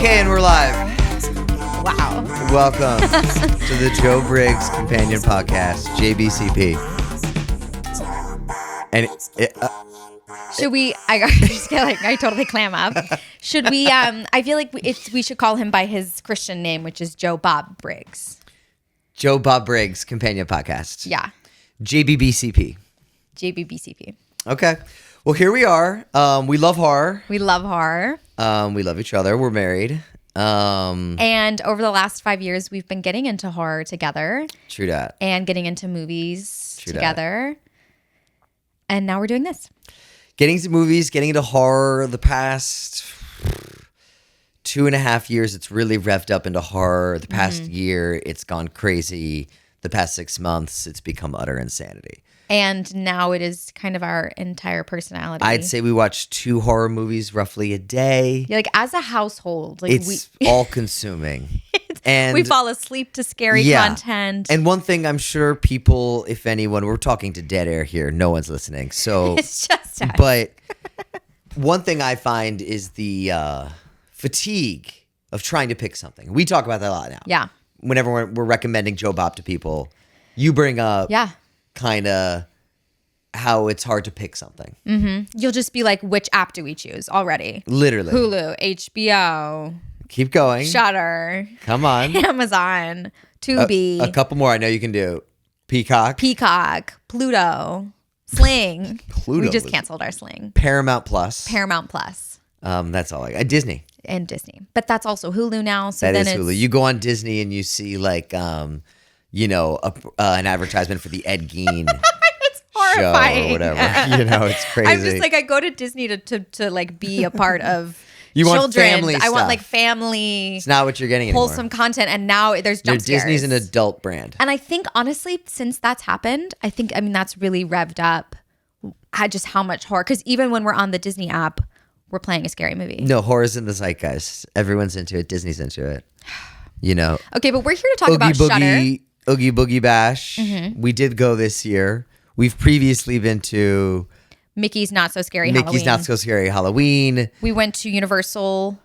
Okay, and we're live. Wow. Welcome to the Joe Briggs Companion Podcast, JBCP. And Should we? I totally clam up. Should we? I feel like we should call him by his Christian name, which is Joe Bob Briggs. Joe Bob Briggs Companion Podcast. Yeah. JBBCP. JBBCP. Okay. Well, here we are. We love horror. We love horror. We love each other. We're married. And over the last 5 years, we've been getting into horror together. True that. And getting into movies True together. And now we're doing this. Getting into movies, getting into horror. The past 2.5 years, it's really revved up into horror. The past year, it's gone crazy. The past 6 months, it's become utter insanity. And now it is kind of our entire personality. I'd say we watch 2 horror movies roughly a day. Yeah, like as a household, like It's all consuming. And we fall asleep to scary content. And one thing I'm sure people, if anyone, we're talking to dead air here. No one's listening. So It's just us. But one thing I find is the fatigue of trying to pick something. We talk about that a lot now. Yeah. Whenever we're recommending Joe Bob to people, you bring up kind of how it's hard to pick something. Mm-hmm. You'll just be like, which app do we choose already? Literally. Hulu, HBO, Keep going. Shudder, Come on. Amazon, Tubi, A couple more I know you can do. Peacock. Pluto, Sling. Pluto We just was- canceled our Sling. Paramount Plus. Paramount Plus That's all I got. Disney. and Disney. But that's also Hulu now. So That then is it's Hulu. You go on Disney and you see like, an advertisement for the Ed Gein horrifying. show or whatever. It's crazy. I'm just like, I go to Disney to like be a part of You want children. family I want stuff. like family, It's not what you're getting anymore. wholesome content. And now there's jump scares. Disney's an adult brand. And I think, honestly, since that's happened, that's really revved up just how much horror. Because even when we're on the Disney app, we're playing a scary movie. No, horror's in the zeitgeist. Everyone's into it. Disney's into it. Okay, but we're here to talk about Shudder. Oogie Boogie Bash. Mm-hmm. We did go this year. We've previously been to Mickey's Not So Scary Mickey's Halloween. Not So Scary Halloween. We went to Universal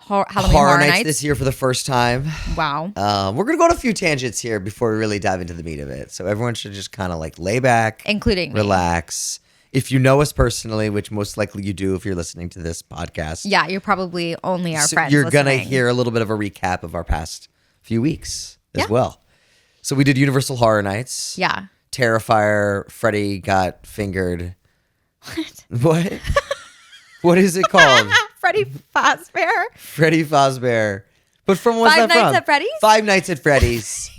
Halloween Horror Nights this year for the first time. Wow. We're going to go on a few tangents here before we really dive into the meat of it. So everyone should just kind of like lay back. Including me. Relax. If you know us personally, which most likely you do if you're listening to this podcast. Yeah, you're probably only our friends You're going to listening. hear a little bit of a recap of our past few weeks as well. So we did Universal Horror Nights. Yeah. Terrifier, Freddy got fingered. What? What is it called? Freddy Fazbear. Freddy Fazbear. But from what's Five that from? Nights at Freddy's? Five Nights at Freddy's.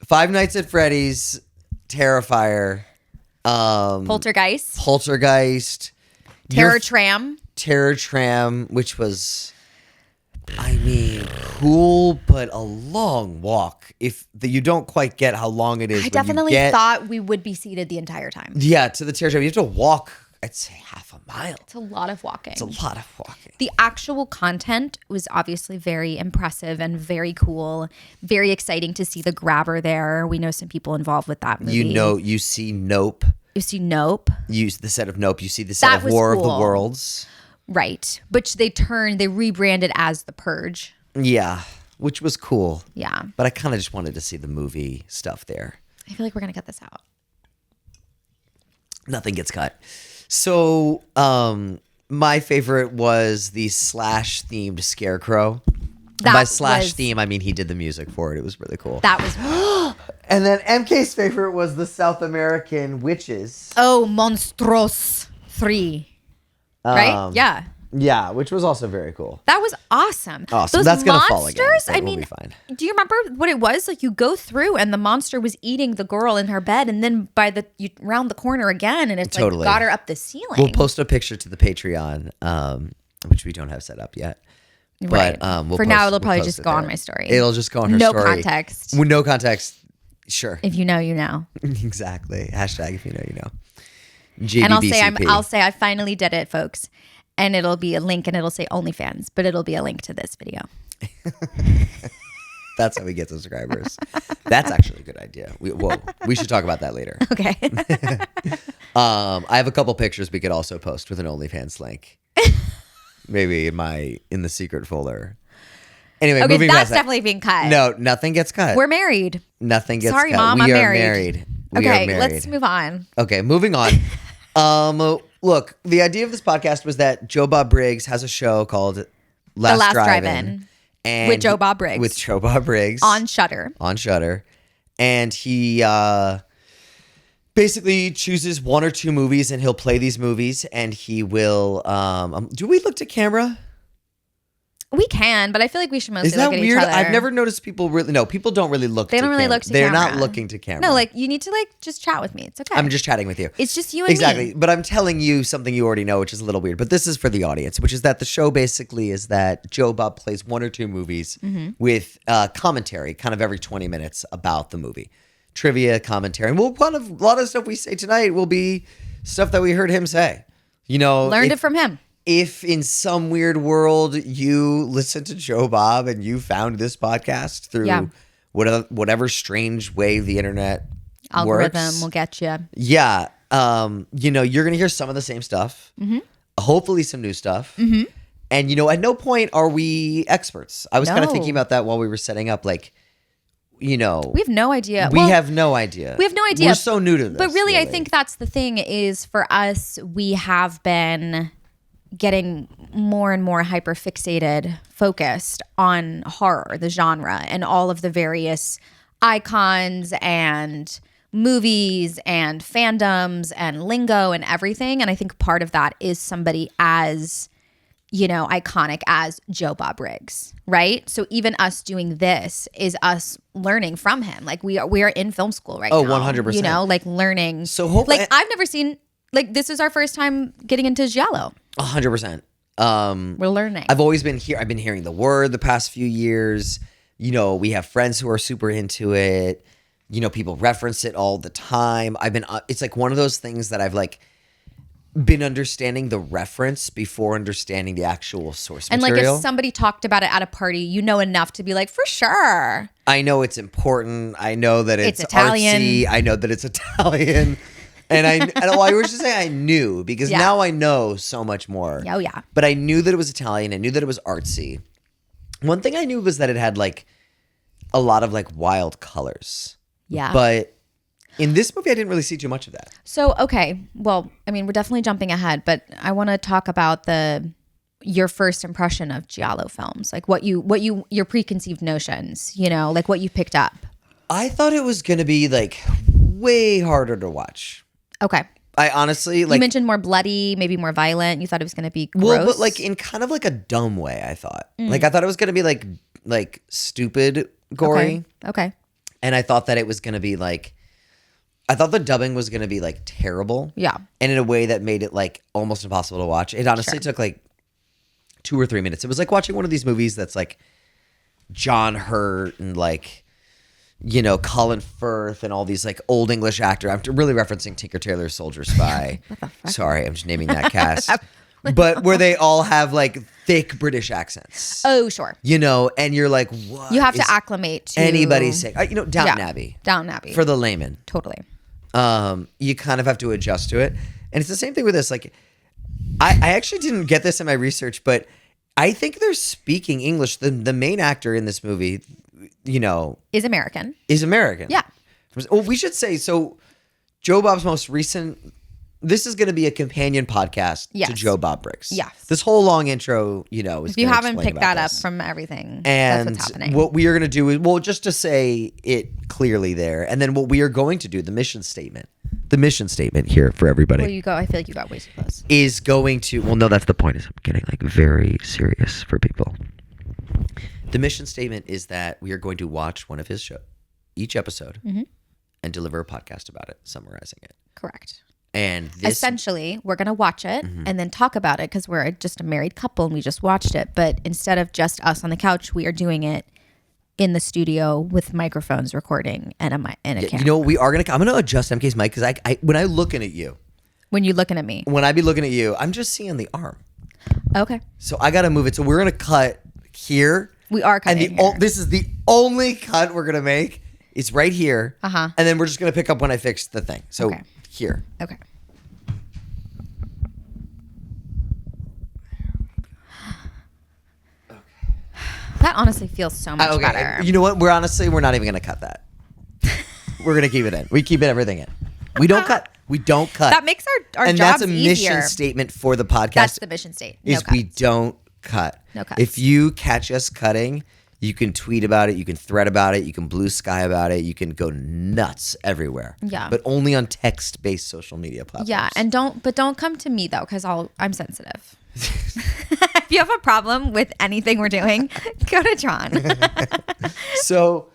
Five Nights at Freddy's. Terrifier. Poltergeist. Your Terror Tram. which was, cool, but a long walk. You don't quite get how long it is. I definitely thought we would be seated the entire time. Yeah, to the Terror Tram. You have to walk, I'd say half a mile. It's a lot of walking. It's a lot of walking. The actual content was obviously very impressive and very cool. Very exciting to see the grabber there. We know some people involved with that movie. You see Nope. You see Nope. You the set of Nope. You see the set That of was War of cool. the Worlds. Right. Which they rebranded as The Purge. Yeah, which was cool. Yeah. But I kind of just wanted to see the movie stuff there. I feel like we're going to cut this out. Nothing gets cut. So, my favorite was the Slash themed Scarecrow. That By Slash was- theme, I mean he did the music for it. It was really cool. That was... And then MK's favorite was the South American Witches. Oh, Monstros 3. Right? Yeah. Yeah, which was also very cool. That was awesome. Awesome. Those That's gonna monsters, fall again, but we'll be fine. do you remember what it was? Like you go through and the monster was eating the girl in her bed, and then you round the corner again, and it's Totally. like got her up the ceiling. We'll post a picture to the Patreon, which we don't have set up yet. Right. But For now, it'll probably just go on my story. It'll just go on her No story. context. With no context. Sure. If you know, you know. Exactly. Hashtag if you know, you know. And JBBCP. I'll say I finally did it, folks. and it'll be a link and it'll say OnlyFans, but it'll be a link to this video. That's how we get subscribers. That's actually a good idea. We should talk about that later. Okay. I have a couple pictures we could also post with an OnlyFans link. Maybe in the secret folder. Anyway, Okay, moving that's past that. definitely being cut. No, nothing gets cut. We're married. Nothing gets Sorry, cut. Mom, we I'm are married. We Okay, are married. let's move on. Okay, moving on. Look, the idea of this podcast was that Joe Bob Briggs has a show called Last Drive-In. And With Joe Bob Briggs. With Joe Bob Briggs. On Shudder. On Shudder. And he basically chooses one or two movies and he'll play these movies and he will do we look to camera? We can, but I feel like we should mostly Is that look at weird? each other. I've never noticed people people don't really look They to don't really camera. look to They're camera. not looking to camera. No, like you need to just chat with me. It's okay. I'm just chatting with you. It's just you and exactly. me. But I'm telling you something you already know, which is a little weird. But this is for the audience, which is that the show basically is that Joe Bob plays one or two movies with commentary kind of every 20 minutes about the movie. Trivia, commentary. And a lot of stuff we say tonight will be stuff that we heard him say. You know, Learned it from him. If in some weird world you listen to Joe Bob and you found this podcast through whatever strange way the internet Algorithm works, will get you. yeah, you're going to hear some of the same stuff, hopefully some new stuff. And, at no point are we experts. I was kind of No. thinking about that while we were setting up, We have no idea. We have no idea. We have no idea. We're so new to this. But really, I think that's the thing is for us, we have been getting more and more hyper-fixated, focused on horror, the genre, and all of the various icons and movies and fandoms and lingo and everything. And I think part of that is somebody as, iconic as Joe Bob Briggs, right? So even us doing this is us learning from him. Like we are in film school right now. 100%. Learning. So hopefully, I've never seen, this is our first time getting into giallo. 100%. We're learning. I've always been here. I've been hearing the word the past few years. We have friends who are super into it. People reference it all the time. It's like one of those things that I've been understanding the reference before understanding the actual source material. And if somebody talked about it at a party, enough to be like, for sure. I know it's important. I know that it's Italian. artsy. I know that it's Italian. And I was just saying I knew because now I know so much more. Oh, yeah. But I knew that it was Italian. I knew that it was artsy. One thing I knew was that it had a lot of wild colors. Yeah. But in this movie, I didn't really see too much of that. So, okay. Well, we're definitely jumping ahead, but I want to talk about your first impression of giallo films, your preconceived notions, what you picked up. I thought it was going to be way harder to watch. Okay. I honestly you mentioned more bloody, maybe more violent. You thought it was going to be gross. Well, but in kind of a dumb way, I thought. I thought it was going to be like stupid gory. Okay. And I thought that it was going to be I thought the dubbing was going to be terrible. Yeah. And in a way that made it almost impossible to watch. It honestly took 2 or 3 minutes. It was like watching one of these movies that's John Hurt and Colin Firth and all these old English actors. I'm really referencing Tinker Tailor Soldier Spy. What the fuck? Sorry, I'm just naming that cast. But where they all have thick British accents. Oh, sure. And you're what? You have to acclimate to anybody saying, Downton Abbey. Downton Abbey. For the layman. Totally. You kind of have to adjust to it. And it's the same thing with this. I actually didn't get this in my research, but I think they're speaking English. The main actor in this movie, is American. Yeah. Well, we should say, so Joe Bob's most recent, this is going to be a companion podcast to Joe Bob Briggs. Yes. This whole long intro, is if you haven't picked that up from everything, and that's what's happening. what we are going to do is, just to say it clearly there, and then what we are going to do, the mission statement here for everybody. I feel like you got way too close. Is going to, no, that's the point, is I'm getting very serious for people. The mission statement is that we are going to watch one of his shows, each episode, and deliver a podcast about it, summarizing it. Correct. And essentially, we're going to watch it and then talk about it because we're just a married couple and we just watched it. But instead of just us on the couch, we are doing it in the studio with microphones recording and a camera. We are I'm going to adjust MK's mic because when I'm looking at you. When you're looking at me. When I be looking at you, I'm just seeing the arm. Okay. So I got to move it. So we're going to cut here. We are cutting here. This is the only cut we're going to make. It's right here. Uh-huh. And then we're just going to pick up when I fix the thing. So Okay. here. Okay. That honestly feels so much better. You know what? We're not even going to cut that. We're going to keep it in. We keep everything in. We don't cut. We don't cut. That makes our and jobs that's a easier. mission statement for the podcast. That's the mission statement. No is cuts. we don't cut. No cuts. If you catch us cutting, you can tweet about it, you can thread about it, you can blue sky about it, you can go nuts everywhere. Yeah. But only on text-based social media platforms. Yeah, and don't come to me though, because I'm sensitive. If you have a problem with anything we're doing, go to John. So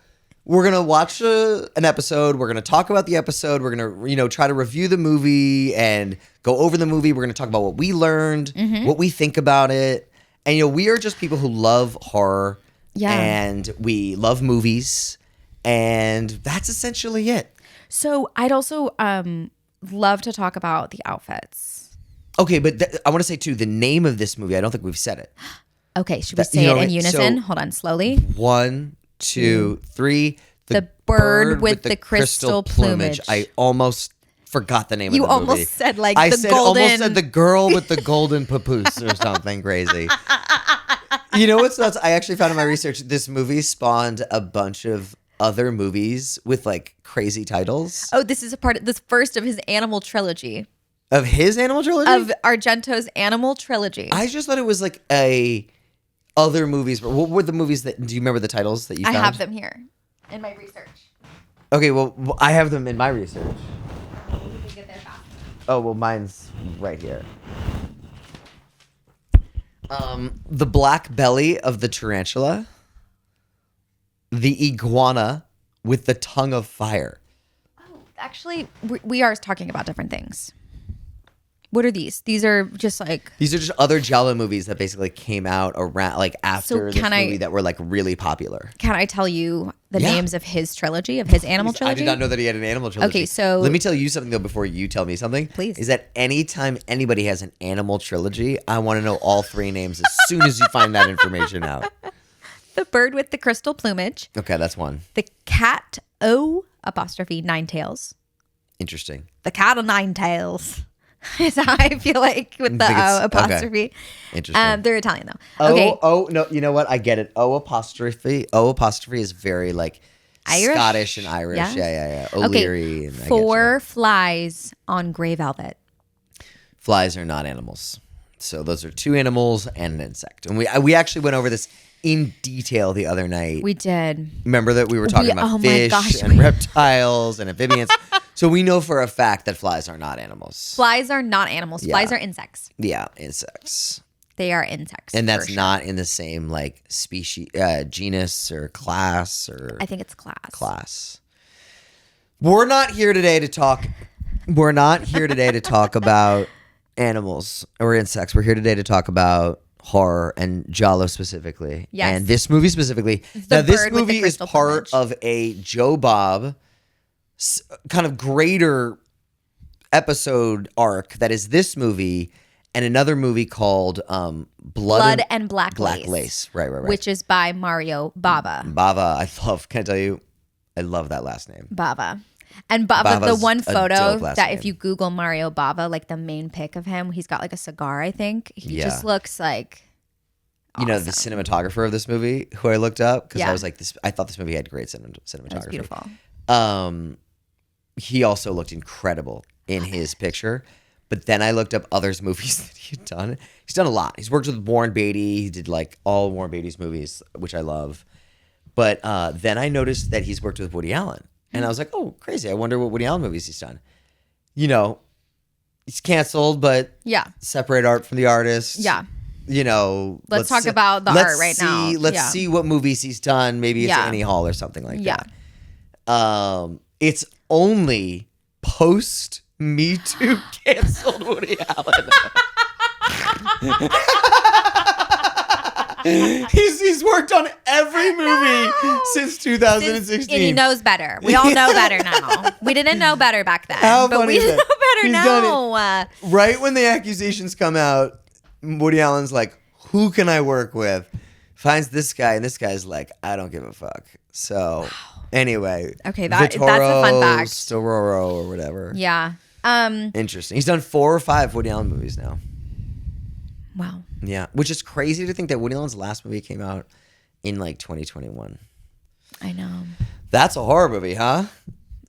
we're gonna watch an episode. We're gonna talk about the episode. We're gonna try to review the movie and go over the movie. We're gonna talk about what we learned, what we think about it, and we are just people who love horror. Yeah. And we love movies, and that's essentially it. So I'd also love to talk about the outfits. Okay, but I want to say too, the name of this movie, I don't think we've said it. Okay, should we say it in unison? Hold on, slowly. 1, 2, 3. The bird with the crystal plumage. I almost forgot the name of the movie. You almost said almost said the girl with the golden papoose or something crazy. You know what's nuts? I actually found in my research this movie spawned a bunch of other movies with like crazy titles. Oh, this is this first of his animal trilogy. Of his animal trilogy? Of Argento's animal trilogy. I just thought it was like other movies. But what were the movies do you remember the titles that you found? I have them here in my research. Okay, well, I have them in my research. We can get there fast. Oh, well, mine's right here. The black belly of the tarantula. The iguana with the tongue of fire. Oh, actually, we are talking about different things. What are these? These are just other Giallo movies that basically came out around after this movie that were really popular. Can I tell you the names of his trilogy, of his animal trilogy? I did not know that he had an animal trilogy. Okay, so let me tell you something though before you tell me something. Please. Is that anytime anybody has an animal trilogy, I want to know all 3 names as soon as you find that information out. The bird with the crystal plumage. Okay, that's one. The cat O'9 tails. Interesting. The cat of 9 tails. Is how I feel like with the O apostrophe. Okay. Interesting. They're Italian though. Okay. Oh, no, you know what? I get it. O apostrophe is very Irish? Scottish and Irish. Yes. Yeah. O'Leary. Okay. 4 flies on gray velvet. Flies are not animals. So those are 2 animals and an insect. And we actually went over this in detail the other night. We did. Remember that we were talking about fish and reptiles and amphibians. So we know for a fact that flies are not animals. Flies are not animals. Yeah. Flies are insects. Yeah, insects. They are insects. And that's not in the same species, genus or class or. I think it's class. Class. We're not here today to talk. We're not here today to talk about animals or insects. We're here today to talk about horror and Giallo specifically. Yes. And this movie specifically. Now, this movie is part of a Joe Bob kind of greater episode arc that is this movie and another movie called Blood and Black Lace. Right. Which is by Mario Bava. Can I tell you, I love that last name. Bava. And Bava, the one photo that name. if you Google Mario Bava, the main pic of him, he's got a cigar, I think. He just looks like awesome. You know, the cinematographer of this movie, who I looked up, because I was like, I thought this movie had great cinematography. It was beautiful. He also looked incredible in his picture. But then I looked up others movies that he'd done. He's done a lot. He's worked with Warren Beatty. He did all Warren Beatty's movies, which I love. But then I noticed that he's worked with Woody Allen. And I was like, oh, crazy. I wonder what Woody Allen movies he's done. He's canceled, but separate art from the artist. Yeah. Let's talk about the art right now. Let's see what movies he's done. Maybe it's Annie Hall or something like that. It's only post Me Too canceled Woody Allen. He's worked on every movie since 2016. And he knows better. We all know better now. We didn't know better back then. How but funny we is know that? better now. Right when the accusations come out, Woody Allen's like, who can I work with? Finds this guy, and this guy's like, I don't give a fuck. So anyway, Okay, that's a fun fact. Stororo or whatever. Yeah. Interesting. He's done 4 or 5 Woody Allen movies now. Wow. Yeah, which is crazy to think that Woody Allen's last movie came out in like 2021. I know. That's a horror movie, huh?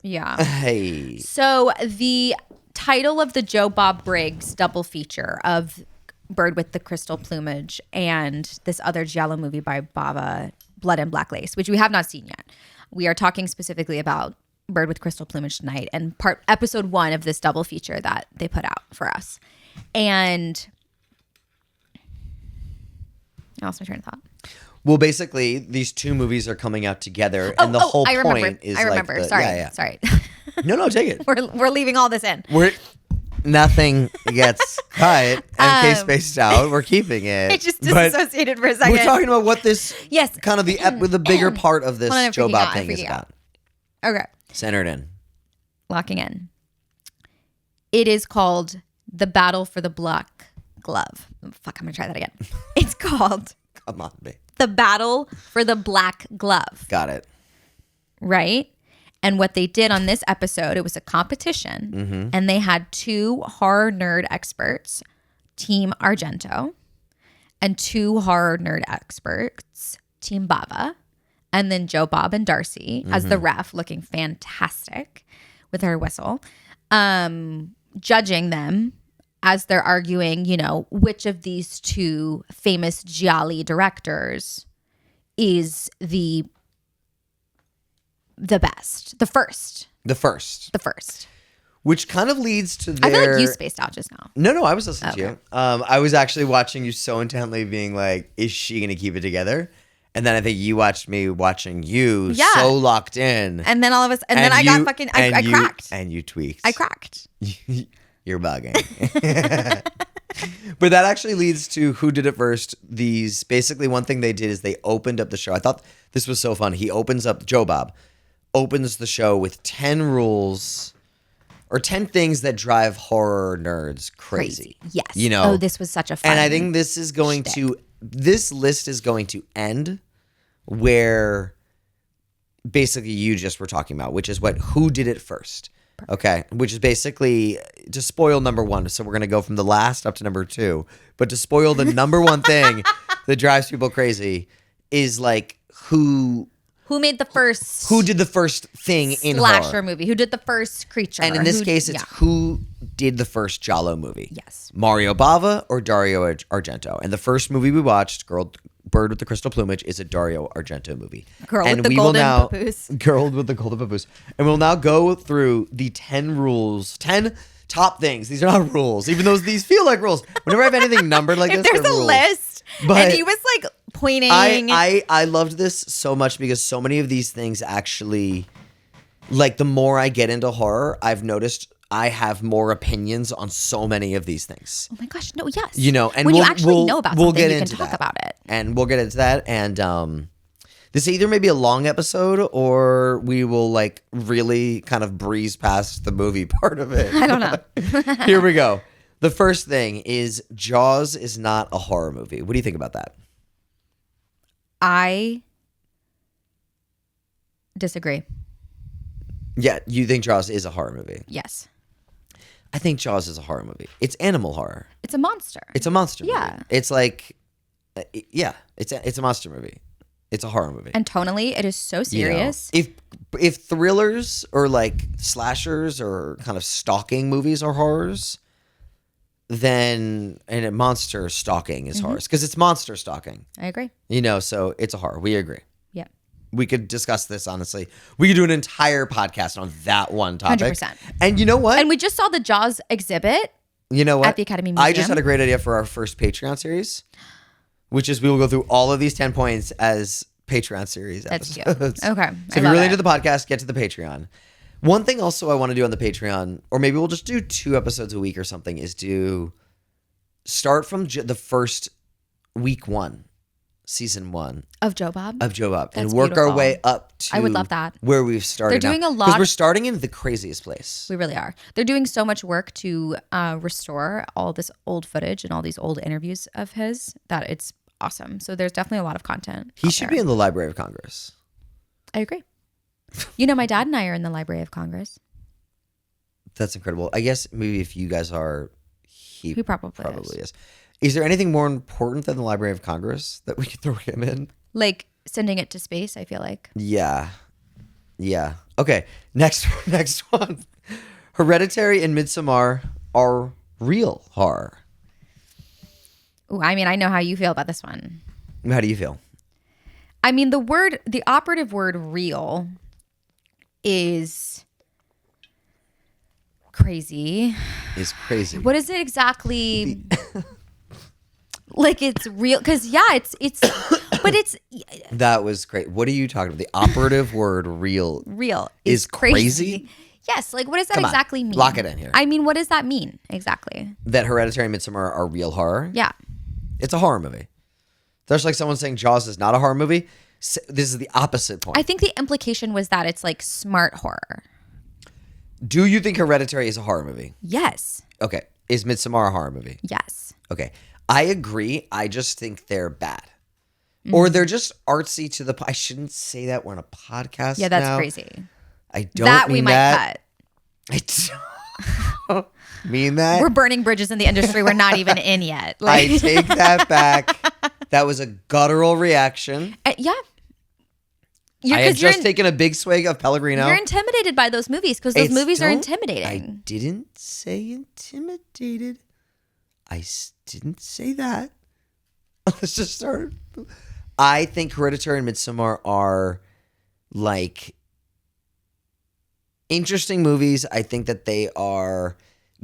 Yeah. Hey. So the title of the Joe Bob Briggs double feature of Bird with the Crystal Plumage and this other giallo movie by Bava, Blood and Black Lace, which we have not seen yet. We are talking specifically about Bird with Crystal Plumage tonight and episode 1 of this double feature that they put out for us. And I lost my train of thought. Well, basically, these 2 movies are coming out together, and the whole point is I remember. like, Sorry. No, take it. We're leaving all this in. Nothing gets cut and case spaced out. We're keeping it. It just disassociated for a second. We're talking about what this yes, kind of the bigger part of this Joe Bob thing is about. Okay. Centered in. Locking in. It is called The Battle for the Black Glove. Fuck, I'm going to try that again. It's called Come on, babe. The Battle for the Black Glove. Got it. Right? And what they did on this episode, it was a competition, and they had 2 horror nerd experts, Team Argento, and 2 horror nerd experts, Team Bava, and then Joe Bob and Darcy as the ref, looking fantastic with her whistle, judging them as they're arguing, which of these 2 famous gialli directors is the best. The first. Which kind of leads to their... I feel like you spaced out just now. No, I was listening to you. I was actually watching you so intently being like, is she going to keep it together? And then I think you watched me watching you so locked in. And then all of us, and then I got fucking, I cracked. And you tweaked. I cracked. You're bugging. But that actually leads to who did it first. Basically one thing they did is they opened up the show. I thought this was so fun. Joe Bob opens the show with 10 rules or 10 things that drive horror nerds crazy. Yes. Oh, this was such a fun And I think this list is going to end where basically you just were talking about, which is who did it first. Okay, which is basically to spoil number 1. So we're going to go from the last up to number 2. But to spoil the number 1 thing that drives people crazy is like who made the first... Who did the first thing in slasher horror. Movie? Who did the first creature? And in this case, it's who did the first giallo movie. Yes. Mario Bava or Dario Argento. And the first movie we watched, Bird with the Crystal Plumage, is a Dario Argento movie. Girl with the golden papoose. Girl with the golden papoose. And we'll now go through the 10 rules, 10 top things. These are not rules, even though these feel like rules. Whenever I have anything numbered like this, there's a rules. list. But and he was like pointing. I loved this so much because so many of these things actually, like the more I get into horror, I've noticed I have more opinions on so many of these things. Oh my gosh, no, yes. And when you actually know about something, you can talk about it. And we'll get into that. And this either may be a long episode or we will like really kind of breeze past the movie part of it. I don't know. Here we go. The first thing is Jaws is not a horror movie. What do you think about that? I disagree. Yeah, you think Jaws is a horror movie? Yes. I think Jaws is a horror movie. It's animal horror. It's a monster. It's a monster movie. Yeah. It's like, it's a monster movie. It's a horror movie. And tonally, it is so serious. If thrillers or like slashers or kind of stalking movies are horrors, then and a monster stalking is horror because it's monster stalking. I agree. So it's a horror. We agree. Yeah. We could discuss this honestly. We could do an entire podcast on that one topic. 100%. And you know what? And we just saw the Jaws exhibit. You know what? At the Academy Museum. I just had a great idea for our first Patreon series, which is we will go through all of these 10 points as Patreon series episodes. That's cute. Okay. So if you're really into the podcast, get to the Patreon. One thing also I want to do on the Patreon, or maybe we'll just do 2 episodes a week or something, is start from the first week 1 season 1 of Joe Bob. and work our beautiful. way up to I would love that. where we've started. They're doing a lot- because we're starting in the craziest place. We really are. They're doing so much work to restore all this old footage and all these old interviews of his that it's awesome. So there's definitely a lot of content. He should be in the Library of Congress. I agree. You know, my dad and I are in the Library of Congress. That's incredible. I guess maybe if you guys are, he probably is. Is there anything more important than the Library of Congress that we could throw him in? Like sending it to space, I feel like. Yeah. Okay. Next one. Hereditary and Midsommar are real horror. Ooh, I mean, I know how you feel about this one. How do you feel? I mean, the operative word "real" is crazy. Is crazy. What is it exactly? Like it's real because it's but it's That was great. What are you talking about? The operative word "real" is crazy. Yes, like what does that Come on, exactly mean? lock it in here. I mean, what does that mean exactly? That Hereditary and Midsommar are real horror. Yeah. It's a horror movie. That's like someone saying Jaws is not a horror movie. This is the opposite point. I think the implication was that it's like smart horror. Do you think Hereditary is a horror movie? Yes. Okay. Is Midsommar a horror movie? Yes. Okay. I agree. I just think they're bad. Or they're just artsy to the... I shouldn't say that. We're on a podcast Yeah, that's now. crazy. I don't That mean we might that. cut. I don't mean that. We're burning bridges in the industry we're not even in yet. I take that back. That was a guttural reaction. Yeah. I had just taken a big swig of Pellegrino. You're intimidated by those movies because those movies are I intimidating. didn't say intimidated. Didn't say that. Let's just start. I think Hereditary and Midsommar are like interesting movies. I think that they are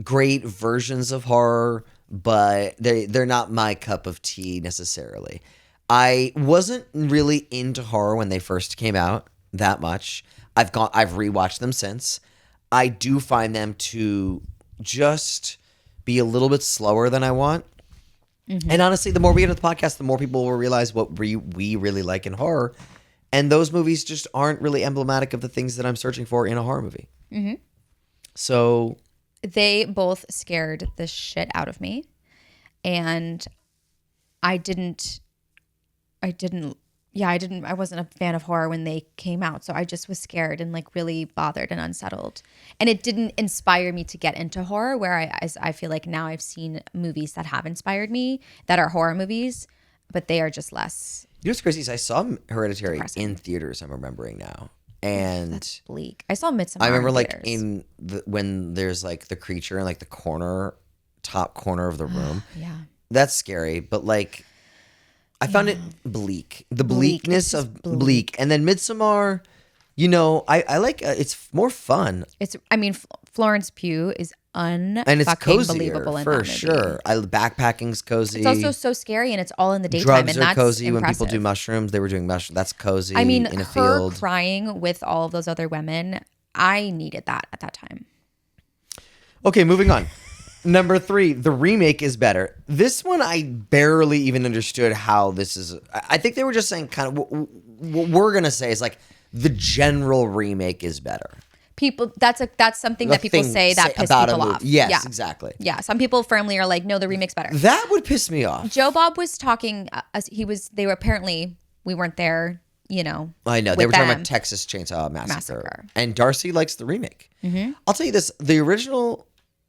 great versions of horror, but they're not my cup of tea necessarily. I wasn't really into horror when they first came out that much. I've rewatched them since. I do find them to just be a little bit slower than I want. Mm-hmm. And honestly, the more we get into the podcast, the more people will realize what we really like in horror. And those movies just aren't really emblematic of the things that I'm searching for in a horror movie. Mm-hmm. So they both scared the shit out of me. And I wasn't a fan of horror when they came out. So I just was scared and like really bothered and unsettled. And it didn't inspire me to get into horror, where I feel like now I've seen movies that have inspired me that are horror movies, but they are just less. You know what's crazy is I saw Hereditary depressing. in theaters, I'm remembering now. And that's bleak. I saw Midsommar. I remember in like when there's like the creature in like the top corner of the room. Yeah. That's scary, but like I found it bleak. The bleakness of bleak. And then Midsommar, I like it's more fun. Florence Pugh is and it's cozier believable in for that movie. Sure. Backpacking's cozy. It's also so scary, and it's all in the daytime. Drugs and are that's cozy. impressive. When people do mushrooms, they were doing mushrooms. That's cozy. I mean, in a her field. crying with all of those other women, I needed that at that time. Okay, moving on. Number 3, the remake is better. This one, I barely even understood how this is. I think they were just saying kind of what we're going to say is like the general remake is better. People, that's something that people say that piss people off. Yes, exactly. Yeah, some people firmly are like, no, the remake's better. That would piss me off. Joe Bob was talking. They were apparently, we weren't there. I know they were talking about Texas Chainsaw Massacre, and Darcy likes the remake. Mm-hmm. I'll tell you this: the original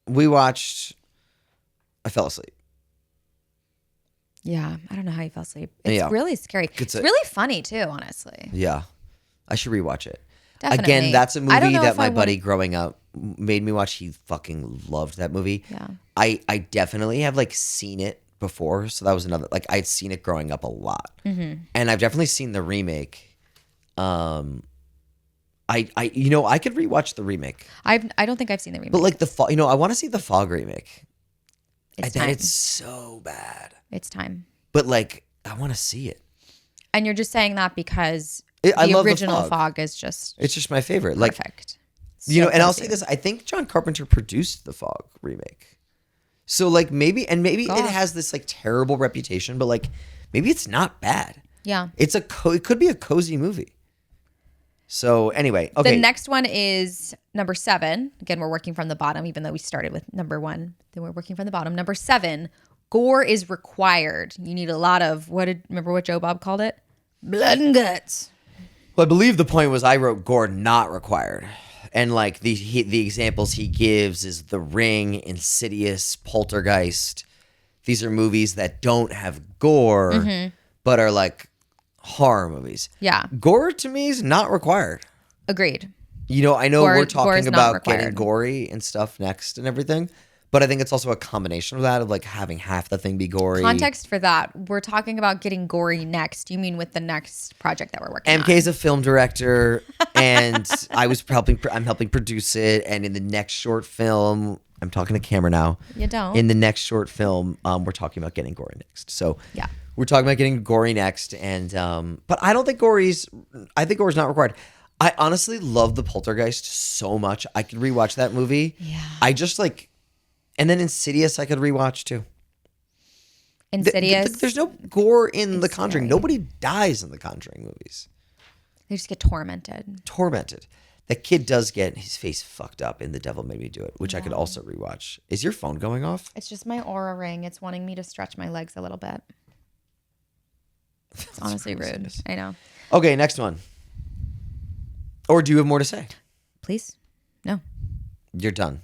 we watched, I fell asleep. Yeah, I don't know how you fell asleep. It's really scary. It's really funny too, honestly. Yeah, I should rewatch it. Definitely. Again, that's a movie that my buddy growing up made me watch. He fucking loved that movie. Yeah. I definitely have like seen it before, so that was another, like I'd seen it growing up a lot. Mm-hmm. And I've definitely seen the remake. I could rewatch the remake. I don't think I've seen the remake. But like I want to see the Fog remake. It's time. It's so bad. It's time. But like I want to see it. And you're just saying that because I love original the Fog is just it's just my favorite. Perfect. Like, and I'll say this, I think John Carpenter produced the Fog remake. So like maybe it has this like terrible reputation, but like maybe it's not bad. Yeah. It could be a cozy movie. So anyway, okay. The next one is number 7. Again, we're working from the bottom, even though we started with number 1. Then we're working from the bottom. Number 7, gore is required. You need a lot of, remember what Joe Bob called it? Blood and guts. Well, I believe the point was I wrote gore not required. And like the examples he gives is The Ring, Insidious, Poltergeist. These are movies that don't have gore, but are like horror movies. Yeah. Gore to me is not required. Agreed. You know, I know Gore we're is talking not about required. getting gory and stuff next and everything, but I think it's also a combination of that, of like having half the thing be gory. Context for that, we're talking about getting gory next. You mean with the next project that we're working on? MK's a film director, and I'm helping produce it. And in the next short film, I'm talking to camera now. You don't. In the next short film, we're talking about getting gory next. So Yeah. we're talking about getting gory next, and but I don't think I think gory's not required. I honestly love the Poltergeist so much. I could rewatch that movie. Yeah. I just like. And then Insidious, I could rewatch too. Insidious. There's no gore in The Conjuring. scary. Nobody dies in The Conjuring movies. They just get tormented. Tormented. That kid does get his face fucked up in The Devil Made Me Do It, which I could also rewatch. Is your phone going off? It's just my aura ring. It's wanting me to stretch my legs a little bit. It's honestly rude. I know. Okay, next one. Or do you have more to say? Please? No. You're done.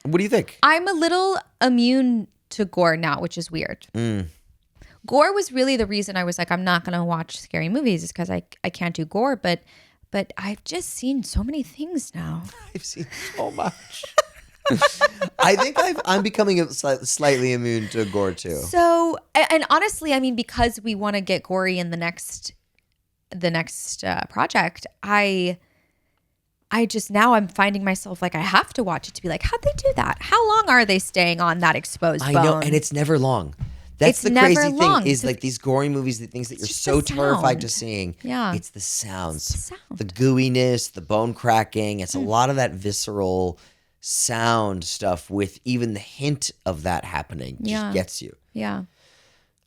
What do you think? I'm a little immune to gore now, which is weird. Gore was really the reason I was like, I'm not going to watch scary movies, is because I can't do gore. But I've just seen so many things now. I've seen so much. I think I'm becoming slightly immune to gore too. So, and honestly, I mean, because we want to get gory in the next project, I just now I'm finding myself like I have to watch it to be like, how'd they do that? How long are they staying on that exposed bone? I know, and it's never long. That's the never crazy long. thing is So like these gory movies, the things that you're just so the terrified sound. to seeing. Yeah. It's the sounds. It's the sound. The gooiness, the bone cracking. It's a lot of that visceral sound stuff with even the hint of that happening just Yeah. gets you. Yeah.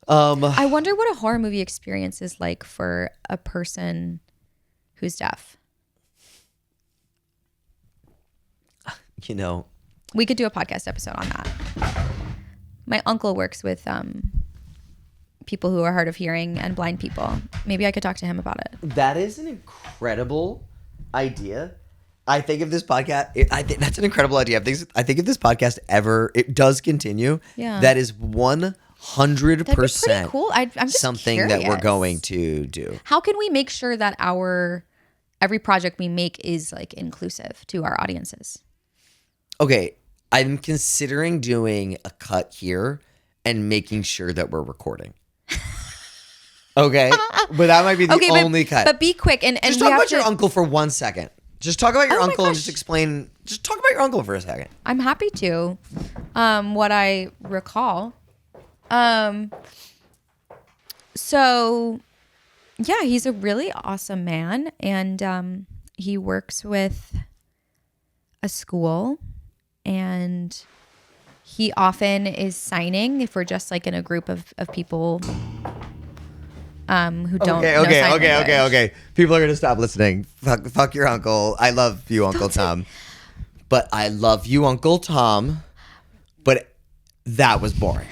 I wonder what a horror movie experience is like for a person who's deaf. You know, We could do a podcast episode on that. My uncle works with people who are hard of hearing and blind people. Maybe I could talk to him about it. that is an incredible idea. I think if this podcast, I think that's an incredible idea. I think if this podcast ever it does continue, Yeah. that is 100% That'd be pretty cool. I'm just something that we're curious. going to do. How can we make sure that every project we make is like inclusive to our audiences? Okay, I'm considering doing a cut here and making sure that we're recording. Okay, but that might be the only cut. But be quick and Just we talk have about your uncle for 1 second. Just talk about your Oh my uncle and gosh. just explain. Just talk about your uncle for a second. I'm happy to. What I recall. So yeah, he's a really awesome man, and he works with a school, and he often is signing if we're just like in a group of people who don't know sign language. Okay. People are gonna stop listening. Fuck your uncle. I love you, Uncle Tom. But I love you, Uncle Tom. But that was boring.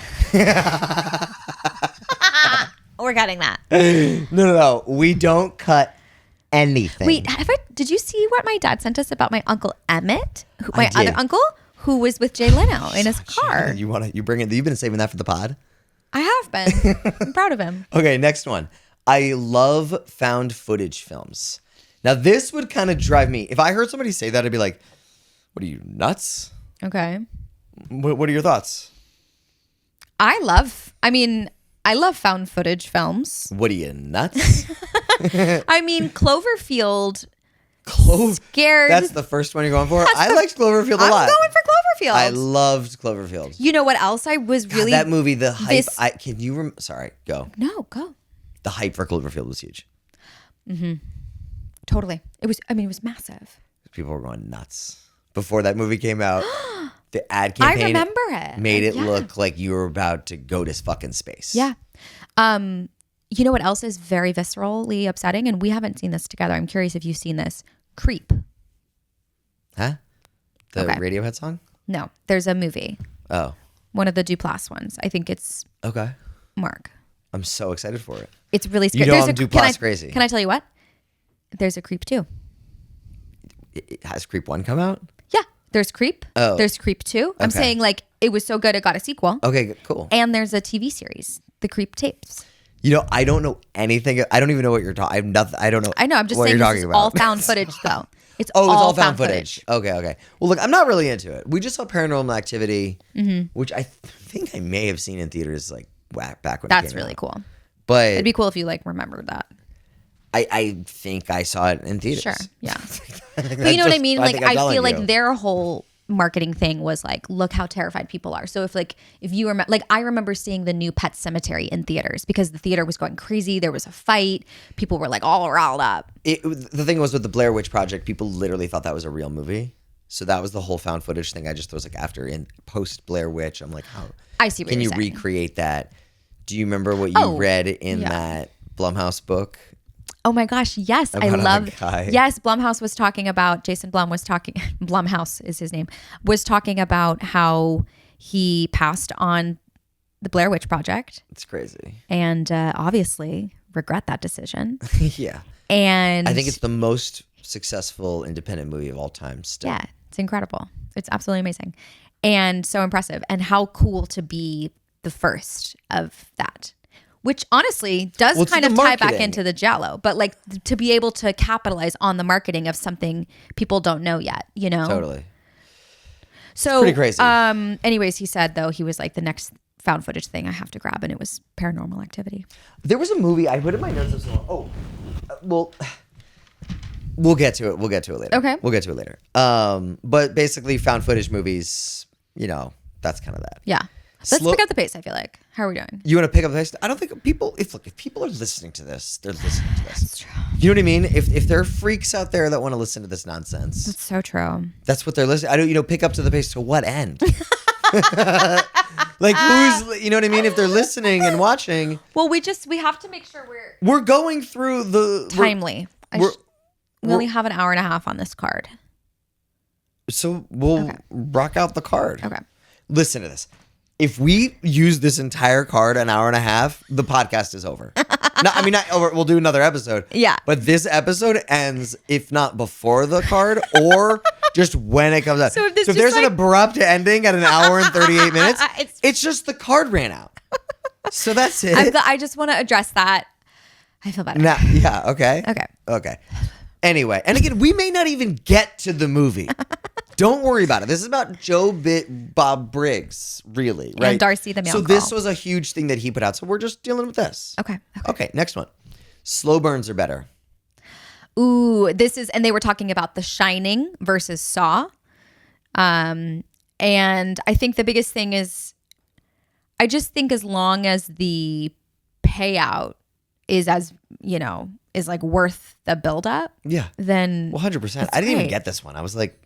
We're cutting that. No. We don't cut anything. Wait, did you see what my dad sent us about my Uncle Emmett? I My did. other uncle who was with Jay Leno in his car. You bring it. You've been saving that for the pod. I have been. I'm proud of him. Okay, next one. I love found footage films. Now this would kind of drive me. If I heard somebody say that, I'd be like, "What are you nuts? Okay. What are your thoughts? I love found footage films. What are you nuts? I mean, Cloverfield scared. That's the first one you're going for. I liked Cloverfield a I'm lot. going for Cloverfield. I loved Cloverfield. You know what else I was really that movie, the hype. this- Sorry, go. No, go. The hype for Cloverfield was huge. Totally. It was massive. People were going nuts before that movie came out. The ad I campaign remember it. made it Yeah. look like you were about to go to fucking space. Yeah. You know what else is very viscerally upsetting? And we haven't seen this together. I'm curious if you've seen this. Creep. Huh? The Okay. Radiohead song? No, there's a movie. Oh. One of the Duplass ones. I think it's Okay. Mark. I'm so excited for it. It's really scary. You know There's I'm Duplass crazy. Can I tell you what? There's a Creep 2. Has Creep 1 come out? Yeah. There's Creep. Oh. There's Creep 2. I'm Okay. saying like it was so good it got a sequel. Okay, cool. And there's a TV series, The Creep Tapes. You know, I don't know anything. I don't even know what you're talking. I don't know. I know. I'm just what saying you're this talking is all about. found footage though. It's Oh, it's all all found footage. Okay. Well, look, I'm not really into it. We just saw Paranormal Activity, which I think I may have seen in theaters like back when it That's came really out. cool. But It'd be cool if you like remembered that. I think I saw it in theaters. Sure. Yeah. But you know what I mean? Like I feel like their whole marketing thing was like, look how terrified people are. So if you remember, like I remember seeing the new Pet Sematary in theaters because the theater was going crazy. There was a fight. People were like all riled up. The thing was with the Blair Witch Project, people literally thought that was a real movie. So that was the whole found footage thing. I just was like after in post Blair Witch, I'm like, how I see what can you're you saying. recreate that? Do you remember what you read in that Blumhouse book? Oh my gosh, yes. I About love a guy. Yes, Blumhouse was talking about Jason Blum was talking Blumhouse is his name. Was talking about how he passed on the Blair Witch Project It's crazy. and obviously regret that decision. Yeah. And I think it's the most successful independent movie of all time still. yeah, it's incredible. It's absolutely amazing. And so impressive. And how cool to be the first of that. Which honestly does Well, kind the of tie back marketing. into the Giallo, but like to be able to capitalize on the marketing of something people don't know yet, you know? Totally. So pretty crazy. Anyways, he said though, he was like the next found footage thing I have to grab, and it was Paranormal Activity. There was a movie I put in my notes. Well, we'll get to it. We'll get to it later. Okay. We'll get to it later. But basically, found footage movies. You know, that's kind of that. Yeah. Let's Slow- pick up the pace, I feel like. How are we doing? You want to pick up the pace? I don't think people. If people are listening to this, they're listening to this. That's true. You know what I mean? If there are freaks out there that want to listen to this nonsense, That's so true. that's what they're listening. I don't. Pick up to the pace to what end? Like who's? You know what I mean? If they're listening and watching, Well, we have to make sure we're we're going through the timely. we're- We only have an hour and a half on this card. So we'll rock out the card. Okay. Listen to this. If we use this entire card an hour and a half, the podcast is over. Not over. We'll do another episode. Yeah. But this episode ends, if not before the card, or just when it comes out. So if this if just there's an like- abrupt ending at an hour and 38 minutes, It's- it's just the card ran out. So that's it. I just want to address that. I feel better. Yeah. Okay. Okay. Anyway, and again, we may not even get to the movie. Don't worry about it. This is about Bob Briggs, really, right? And Darcy the Mail So this Call. was a huge thing that he put out. So we're just dealing with this. Okay. Okay, next one. Slow burns are better. Ooh, and they were talking about The Shining versus Saw. And I think the biggest thing is, I just think as long as the payout is is like worth the buildup, Yeah. then 100%. it's I didn't even great. get this one. I was like,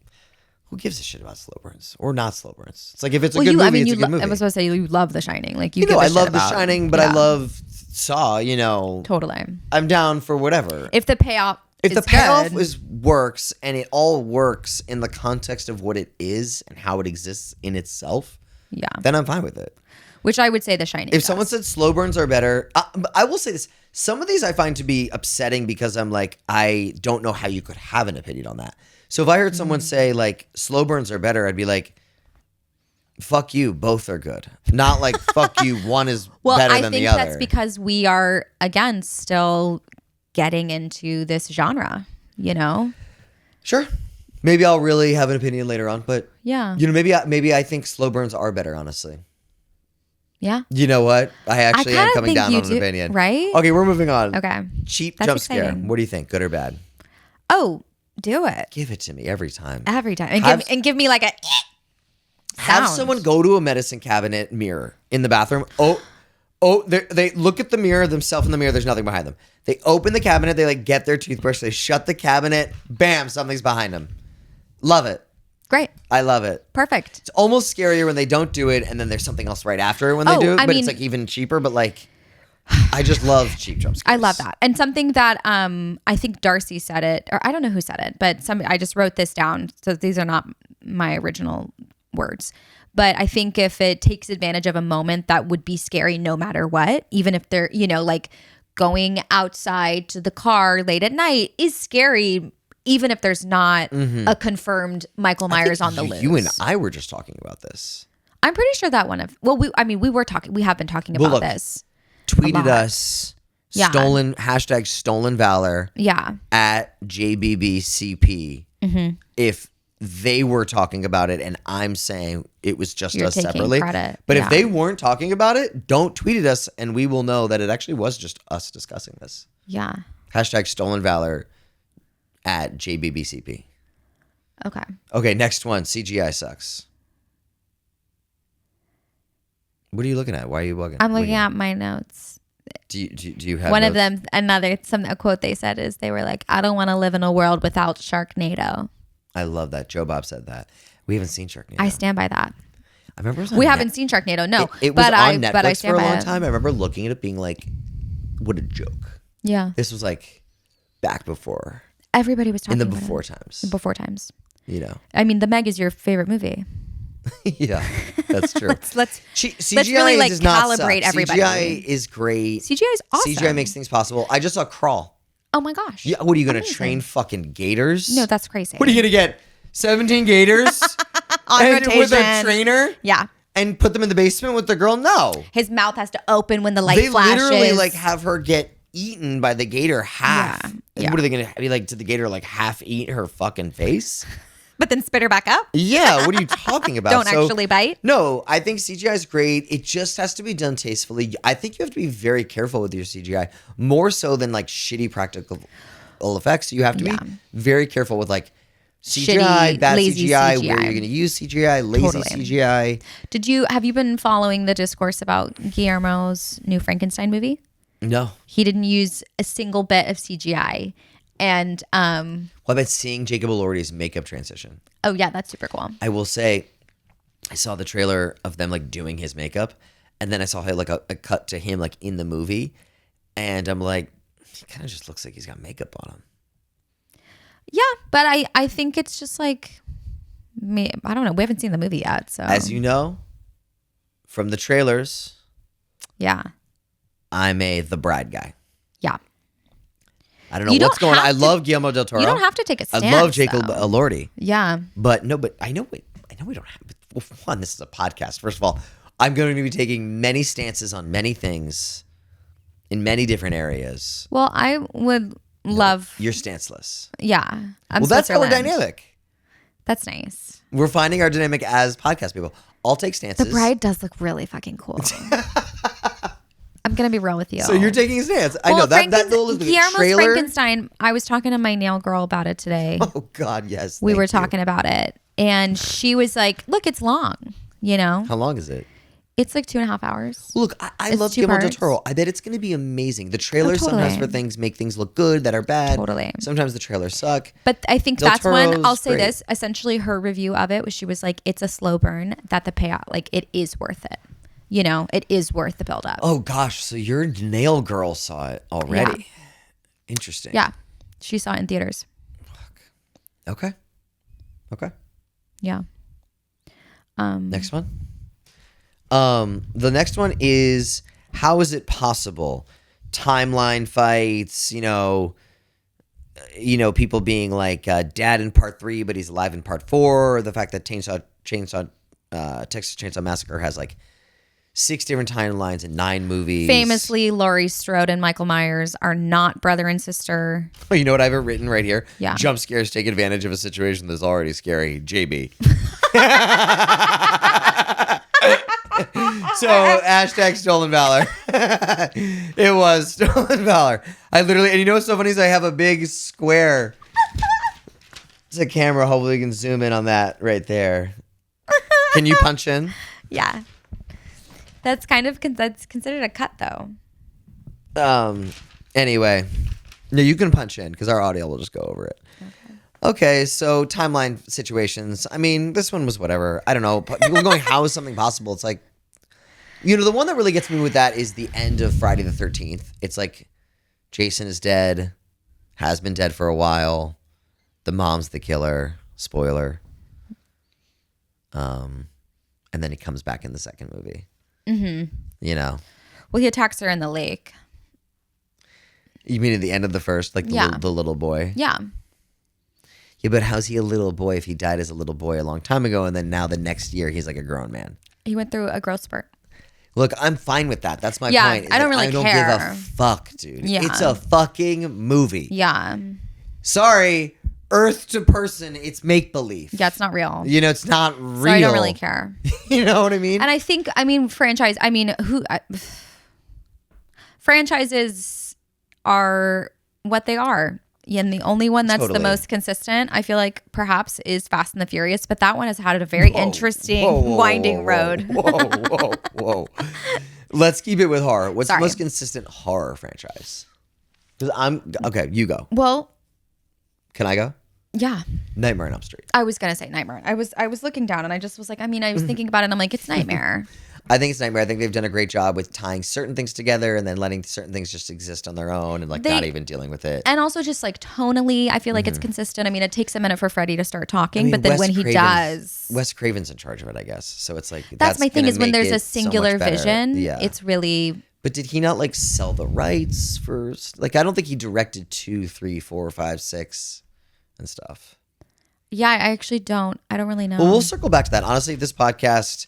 who gives a shit about slow burns or not slow burns? It's like if it's a Well, good movie, it's you a good movie. I was supposed to say you love The Shining, like you You know, give a I shit love The about- Shining, but Yeah, I love Saw. You know, totally. I'm down for whatever. If the payoff, If is the payoff good, works and it all works in the context of what it is and how it exists in itself, yeah, then I'm fine with it. which I would say The Shining. If someone said slow burns are better, I will say this. Some of these I find to be upsetting because I'm like, I don't know how you could have an opinion on that. So if I heard someone say like slow burns are better, I'd be like, fuck you, both are good. Not like fuck you, one is better I than think the other. that's because we are again still getting into this genre, you know? Sure. Maybe I'll really have an opinion later on, but Yeah. you know, maybe I think slow burns are better, honestly. Yeah. You know what? I actually am kinda coming think down you on an do, opinion. right? Okay, we're moving on. Okay. Cheap That's jump scare. exciting. What do you think? Good or bad? Oh, do it. Give it to me every time. Every time. And, Have- give me like a Have sound. someone go to a medicine cabinet mirror in the bathroom. Oh, they look at the mirror themselves in the mirror. There's nothing behind them. They open the cabinet. They like get their toothbrush. They shut the cabinet. Bam, something's behind them. Love it. Great. I love it. Perfect. It's almost scarier when they don't do it, and then there's something else right after it when they do it. I But mean- it's like even cheaper. But like, I just love cheap jump scares. I love that. And something that I think Darcy said it, or I don't know who said it, but I just wrote this down. So these are not my original words. But I think if it takes advantage of a moment that would be scary no matter what, even if they're, like going outside to the car late at night is scary, even if there's not a confirmed Michael Myers on the loose. You and I were just talking about this. I'm pretty sure that we have been talking about this. Tweeted us stolen valor at JBBCP if they were talking about it and I'm saying it was just us separately. Credit. But if they weren't talking about it, don't tweet at us and we will know that it actually was just us discussing this. Yeah. Stolen valor at JBBCP. Okay, next one. CGI sucks. What are you looking at? Why are you bugging? I'm looking at my notes. Do you have one notes? of them? A quote they said is they were like, "I don't want to live in a world without Sharknado." I love that. Joe Bob said that. We haven't seen Sharknado. I stand by that. I remember we haven't seen Sharknado. No, it was on Netflix but I stand for a by long it. time. I remember looking at it, being like, "What a joke!" Yeah, this was like back before. Everybody was talking in the about before it. times. Before times. I mean, The Meg is your favorite movie. Yeah, that's true. let's CGI really like does not calibrate suck. everybody. CGI is great. CGI is awesome. CGI makes things possible. I just saw Crawl. Oh my gosh. Yeah, what are you going to train fucking gators? No, that's crazy. What are you going to get? 17 gators on rotation with a trainer? Yeah. And put them in the basement with the girl? No. His mouth has to open when the light flashes. They literally like have her get eaten by the gator half. Yeah. What are they going to be like? Did the gator like half eat her fucking face? But then spit her back up? Yeah, what are you talking about? Don't actually bite? No, I think CGI is great. It just has to be done tastefully. I think you have to be very careful with your CGI, more so than like shitty practical effects. You have to be very careful with like CGI, bad lazy CGI, where you're going to use CGI, lazy CGI. Have you been following the discourse about Guillermo's new Frankenstein movie? No. He didn't use a single bit of CGI. And well, I've been seeing Jacob Elordi's makeup transition. Oh yeah, that's super cool. I will say, I saw the trailer of them like doing his makeup, and then I saw like a cut to him like in the movie, and I'm like, he kind of just looks like he's got makeup on him. Yeah, but I think it's just like, I don't know. We haven't seen the movie yet, so as you know, from the trailers, I'm the bride guy. Yeah. I don't know what's going on. I love Guillermo del Toro. You don't have to take a stance. I love Jacob Elordi. Yeah. But I know we don't have. Well, one, this is a podcast. First of all, I'm going to be taking many stances on many things in many different areas. Well, I would love. You're stanceless. Yeah. That's how we're dynamic. That's nice. We're finding our dynamic as podcast people. I'll take stances. The bride does look really fucking cool. I'm going to be real with you. So you're taking a stance. I know that little Guillermo's trailer. Frankenstein, I was talking to my nail girl about it today. Oh, God, yes. We were talking about it. And she was like, look, it's long, How long is it? It's like 2.5 hours. Look, I love Guillermo del Toro. I bet it's going to be amazing. The trailers sometimes for things make things look good that are bad. Totally. Sometimes the trailers suck. But I think that's when I'll say this. Essentially, her review of it was she was like, it's a slow burn that the payout, like it is worth it. It is worth the build up. Oh, gosh. So your nail girl saw it already. Yeah. Interesting. Yeah. She saw it in theaters. Fuck. Okay. Yeah. Next one. The next one is, how is it possible? Timeline fights, people being like dad in part 3, but he's alive in part 4. Or the fact that Texas Chainsaw Massacre has like 6 different timelines and 9 movies. Famously, Laurie Strode and Michael Myers are not brother and sister. Oh, you know what I have written right here? Yeah. Jump scares take advantage of a situation that's already scary. JB. So, stolen valor. It was stolen valor. I literally, and you know what's so funny is I have a big square. It's a camera. Hopefully you can zoom in on that right there. Can you punch in? Yeah. That's that's considered a cut though. Anyway. No, you can punch in because our audio will just go over it. Okay, so timeline situations. I mean, this one was whatever. I don't know. People going, how is something possible? It's like, You know, the one that really gets me with that is the end of Friday the 13th. It's like Jason is dead, has been dead for a while. The mom's the killer. Spoiler. And then he comes back in the second movie. Mm-hmm. You know? Well, he attacks her in the lake. You mean at the end of the first? Like the little boy? Yeah. Yeah, but how's he a little boy if he died as a little boy a long time ago and then now the next year he's like a grown man? He went through a growth spurt. Look, I'm fine with that. That's my point. I don't really care. I don't give a fuck, dude. Yeah. It's a fucking movie. Yeah. Sorry, Earth to person, it's make-believe. Yeah, it's not real. You know, it's not real. So I don't really care. You know what I mean? And I think, franchises are what they are. And the only one that's the most consistent, I feel like perhaps, is Fast and the Furious. But that one has had a very interesting winding road. Whoa. Let's keep it with horror. What's the most consistent horror franchise? Okay, you go. Well, can I go? Yeah. Nightmare on Elm Street. I was gonna say Nightmare. I was looking down and I just was like, I was thinking about it and I'm like, it's Nightmare. I think it's Nightmare. I think they've done a great job with tying certain things together and then letting certain things just exist on their own and not even dealing with it. And also just like tonally, I feel like it's consistent. I mean, it takes a minute for Freddy to start talking, but then when he does, Wes Craven's in charge of it, I guess. So it's like that's my thing is when there's a singular vision, it's really. But did he not like sell the rights for like? I don't think he directed 2, 3, 4, 5, 6, and stuff. Yeah, I actually don't. I don't really know. Well, we'll circle back to that. Honestly, if this podcast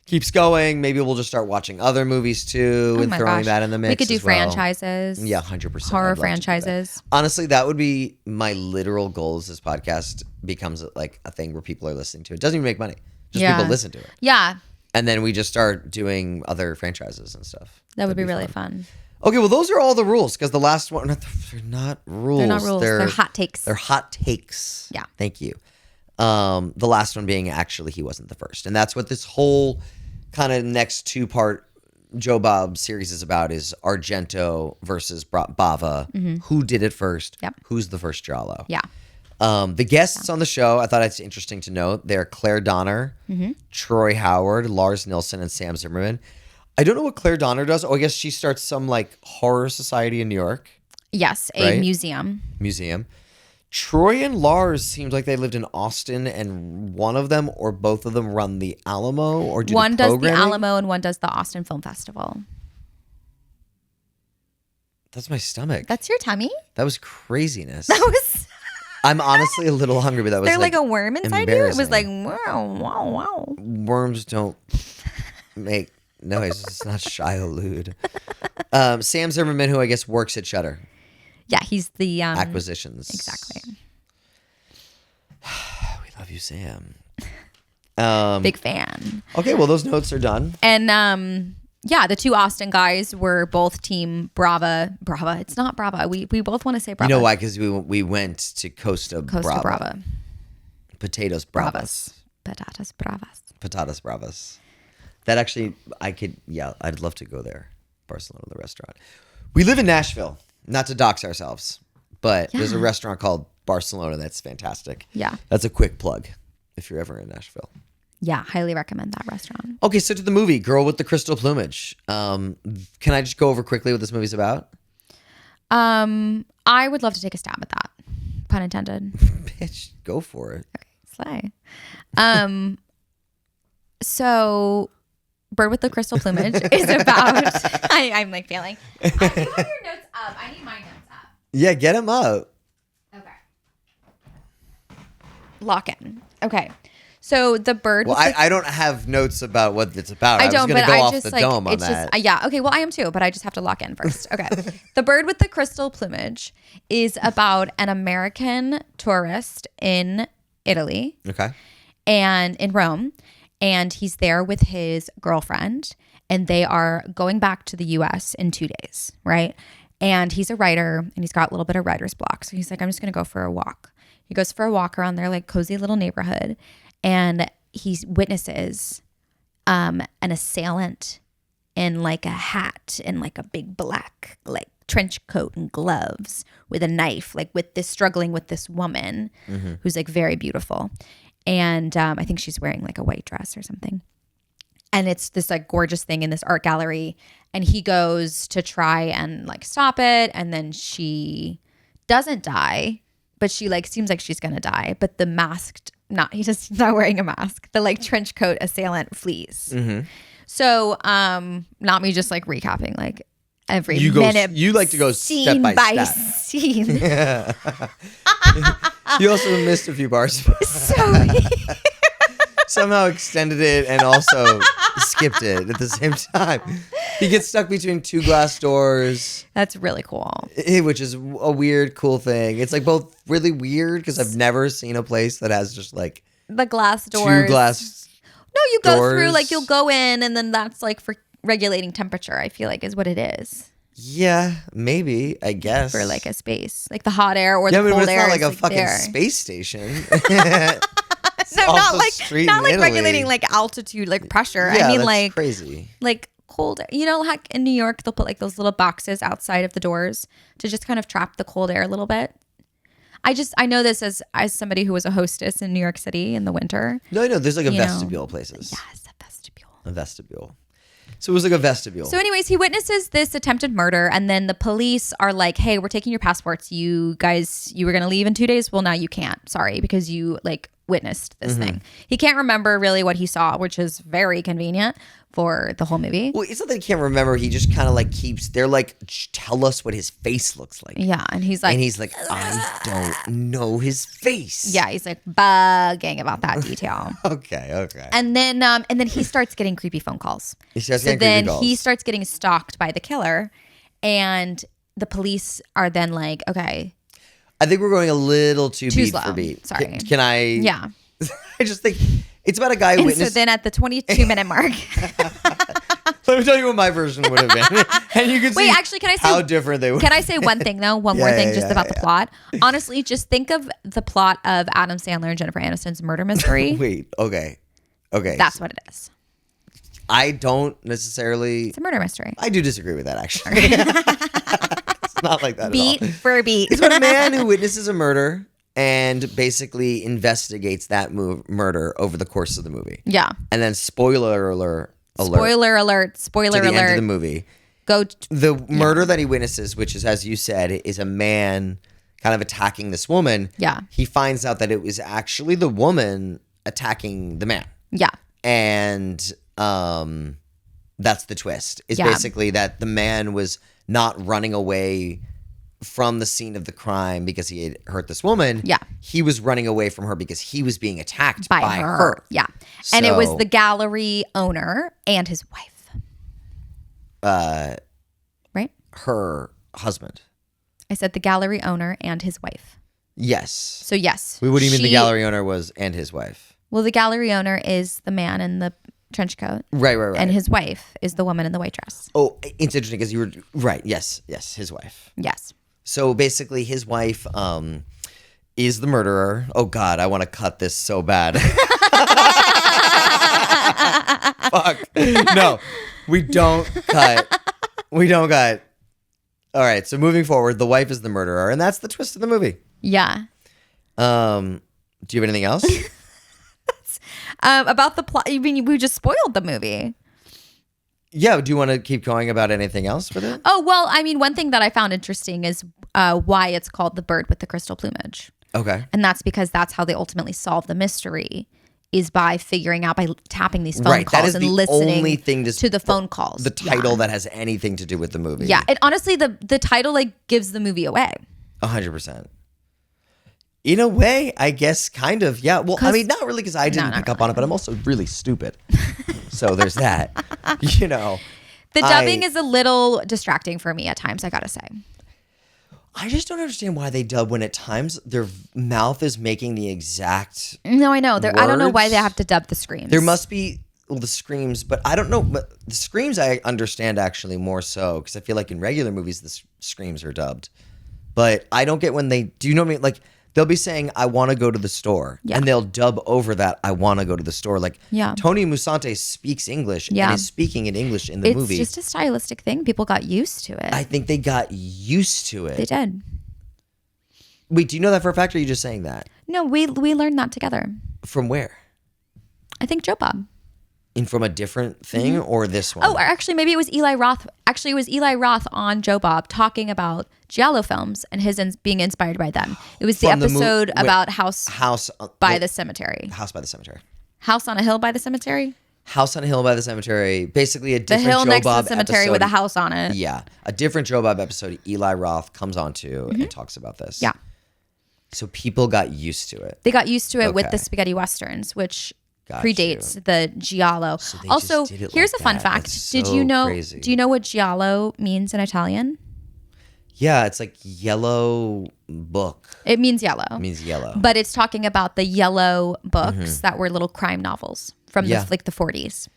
keeps going, maybe we'll just start watching other movies too and throwing that in the mix. We could do franchises. Yeah, 100%. Horror franchises. Honestly, that would be my literal goal as this podcast becomes like a thing where people are listening to it. It doesn't even make money. Just people listen to it. Yeah. And then we just start doing other franchises and stuff. That would be really fun. Okay, well, those are all the rules because the last one, they're not rules. They're not rules. They're hot takes. They're hot takes. Yeah. Thank you. The last one being actually he wasn't the first. And that's what this whole kind of next 2-part Joe Bob series is about is Argento versus Bava. Mm-hmm. Who did it first? Yep. Who's the first Giallo? Yeah. The guests on the show, I thought it's interesting to note. They're Claire Donner, Troy Howard, Lars Nilsson, and Sam Zimmerman. I don't know what Claire Donner does. Oh, I guess she starts some like horror society in New York. Yes, a museum. Troy and Lars seemed like they lived in Austin, and one of them or both of them run the Alamo or do one the does the Alamo and one does the Austin Film Festival. That's my stomach. That's your tummy? That was craziness. That was. I'm honestly a little hungry, but that was like a worm inside you? It was like, wow. Worms don't make noise. It's not Shia Lude. Sam Zimmerman, who I guess works at Shudder. Yeah, he's the acquisitions. Exactly. We love you, Sam. Big fan. Okay, well, those notes are done. And yeah, the two Austin guys were both team Brava. It's not Brava. We both want to say Brava. You know why? Because we went to Costa Brava. Potatoes Bravas. Patatas Bravas. That actually, I'd love to go there. Barcelona, the restaurant. We live in Nashville. Not to dox ourselves, but there's a restaurant called Barcelona that's fantastic. Yeah. That's a quick plug if you're ever in Nashville. Yeah, highly recommend that restaurant. Okay, so to the movie, Girl with the Crystal Plumage. Can I just go over quickly what this movie's about? I would love to take a stab at that. Pun intended. Bitch, go for it. Okay, slay. So Bird with the Crystal Plumage is about... I'm like failing. You have your notes up. I need my notes up. Yeah, get them up. Okay. Lock in. Okay. So the bird... Well, I don't have notes about what it's about. I don't, was going to go off the like, dome on it's that. Just, yeah, okay, well, I am too, but I just have to lock in first. Okay. The Bird with the Crystal Plumage is about an American tourist in Italy. Okay. And in Rome. And he's there with his girlfriend. And they are going back to the U.S. in 2 days, right? And he's a writer, and he's got a little bit of writer's block. So he's like, I'm just going to go for a walk. He goes for a walk around their like cozy little neighborhood. And he witnesses an assailant in like a hat and like a big black like trench coat and gloves with a knife, like struggling with this woman who's like very beautiful. And I think she's wearing like a white dress or something. and it's this like gorgeous thing in this art gallery, and he goes to try and like stop it, and then she doesn't die, but she like seems like she's gonna die, but the masked he's not wearing a mask, the like trench coat assailant flees. So not me just like recapping like every minute. You like to go step by step. Scene. You also missed a few bars. So Somehow extended it and also skipped it at the same time. He gets stuck between two glass doors. that's really cool. Which is a weird, cool thing. It's like both really weird because I've never seen a place that has just like The glass doors. two glass. No, you go doors. through like you'll go in, and then that's like for regulating temperature. I feel like is what it is Yeah, maybe, I guess. for like a space, like the hot air or yeah, the but cold it's air. not like is, a fucking there. space station. No, off not the like street not in like Italy. regulating like altitude, like pressure. Yeah, I mean that's like crazy. like cold air. You know, like in New York, they'll put like those little boxes outside of the doors to just kind of trap the cold air a little bit. I know this as somebody who was a hostess in New York City in the winter. No, there's like a You know. vestibule places. Yes, a vestibule. A vestibule. So it was like a vestibule. So anyways, he witnesses this attempted murder, and then the police are like, hey, we're taking your passports. You guys, you were going to leave in 2 days. Well, now you can't. Sorry, because you like witnessed this thing. He can't remember really what he saw, which is very convenient for the whole movie. Well, it's not that he can't remember. He just kind of like they're like, tell us what his face looks like. Yeah, and he's like, I don't know his face. yeah, he's like bugging about that detail. Okay. And then he starts getting creepy phone calls. He starts So getting creepy then calls. he starts getting stalked by the killer, and the police are then like, okay, I think we're going a little too beat slow. for beat. Sorry. Can I? yeah. I just think it's about a guy who And witnessed. so then at the 22-minute mark, Let me tell you what my version would have been, and you can see. wait, actually, can I say how different they would? Can I say one thing though? One more thing, just about the plot. Honestly, just think of the plot of Adam Sandler and Jennifer Aniston's murder mystery. Wait. Okay. That's what it is. I don't necessarily. It's a murder mystery. I do disagree with that actually. It's not like that Beat at all. for a beat. It's about a man who witnesses a murder and basically investigates that murder over the course of the movie. Yeah. And then spoiler alert. Spoiler alert. To the end of the movie. The murder that he witnesses, which is, as you said, is a man kind of attacking this woman. Yeah. He finds out that it was actually the woman attacking the man. Yeah. And that's the twist. Is Yeah. basically that the man was not running away from the scene of the crime because he had hurt this woman. Yeah. He was running away from her because he was being attacked By by her. her. Yeah. And it was So- the gallery owner and his wife. Right? Her husband. I said the gallery owner and his wife. Yes. So yes. What do you mean the she- gallery owner was and his wife? Well, the gallery owner is the man in the trench coat. Right. And his wife is the woman in the white dress. Oh, it's interesting because you were right. Yes, his wife. Yes. So basically, his wife is the murderer. Oh God, I want to cut this so bad. Fuck. No, we don't cut. We don't cut. All right. So moving forward, the wife is the murderer, and that's the twist of the movie. Yeah. Do you have anything else? About the plot, you mean we just spoiled the movie? Yeah. Do you want to keep going about anything else with it? Oh, well, I mean, one thing that I found interesting is why it's called The Bird with the Crystal Plumage. Okay. And that's because that's how they ultimately solve the mystery, is by figuring out, by tapping these phone Right. That calls is and the listening only thing to the phone calls. The title that has anything to do with the movie. Yeah. And honestly, the title like gives the movie away. 100%. In a way, I guess, kind of. Yeah. Well, I mean, not really because I didn't pick up on it, but I'm also really stupid. So there's that. You know. The dubbing is a little distracting for me at times, I gotta say. I just don't understand why they dub when at times their mouth is making the exact. No, I know. I don't know why Words? they have to dub the screams. There must be the screams, but I don't know. But the screams I understand actually more so because I feel like in regular movies the screams are dubbed, but I don't get when they. Do you know what I mean? Like they'll be saying "I want to go to the store," Yeah. and they'll dub over that "I want to go to the store." Like Yeah. Tony Musante speaks English Yeah. and is speaking in English in the It's movie. just a stylistic thing. People got used to it. I think they got used to it. They did. Wait, do you know that for a fact, or are you just saying that? No, we learned that together. From where? I think Joe Bob. from a different thing or this one? Oh, or actually, maybe it was Eli Roth. Actually, it was Eli Roth on Joe Bob talking about Giallo films and being inspired by them. It was the From the episode about House by the the Cemetery. House by the Cemetery. House on a Hill by the Cemetery? House on a Hill by the Cemetery. Basically a The different hill Joe next Bob to the cemetery episode. with a house on it. Yeah. A different Joe Bob episode Eli Roth comes onto and talks about this. Yeah. So people got used to it. They got used to it with Okay. the spaghetti westerns, which Got predates the Giallo. So they Also, just did it here's like a fun that. fact. That's Did so you know crazy. do you know what Giallo means in Italian? Yeah, it's like yellow book. It means yellow. It means yellow. But it's talking about the yellow books that were little crime novels from Yeah. the 40s.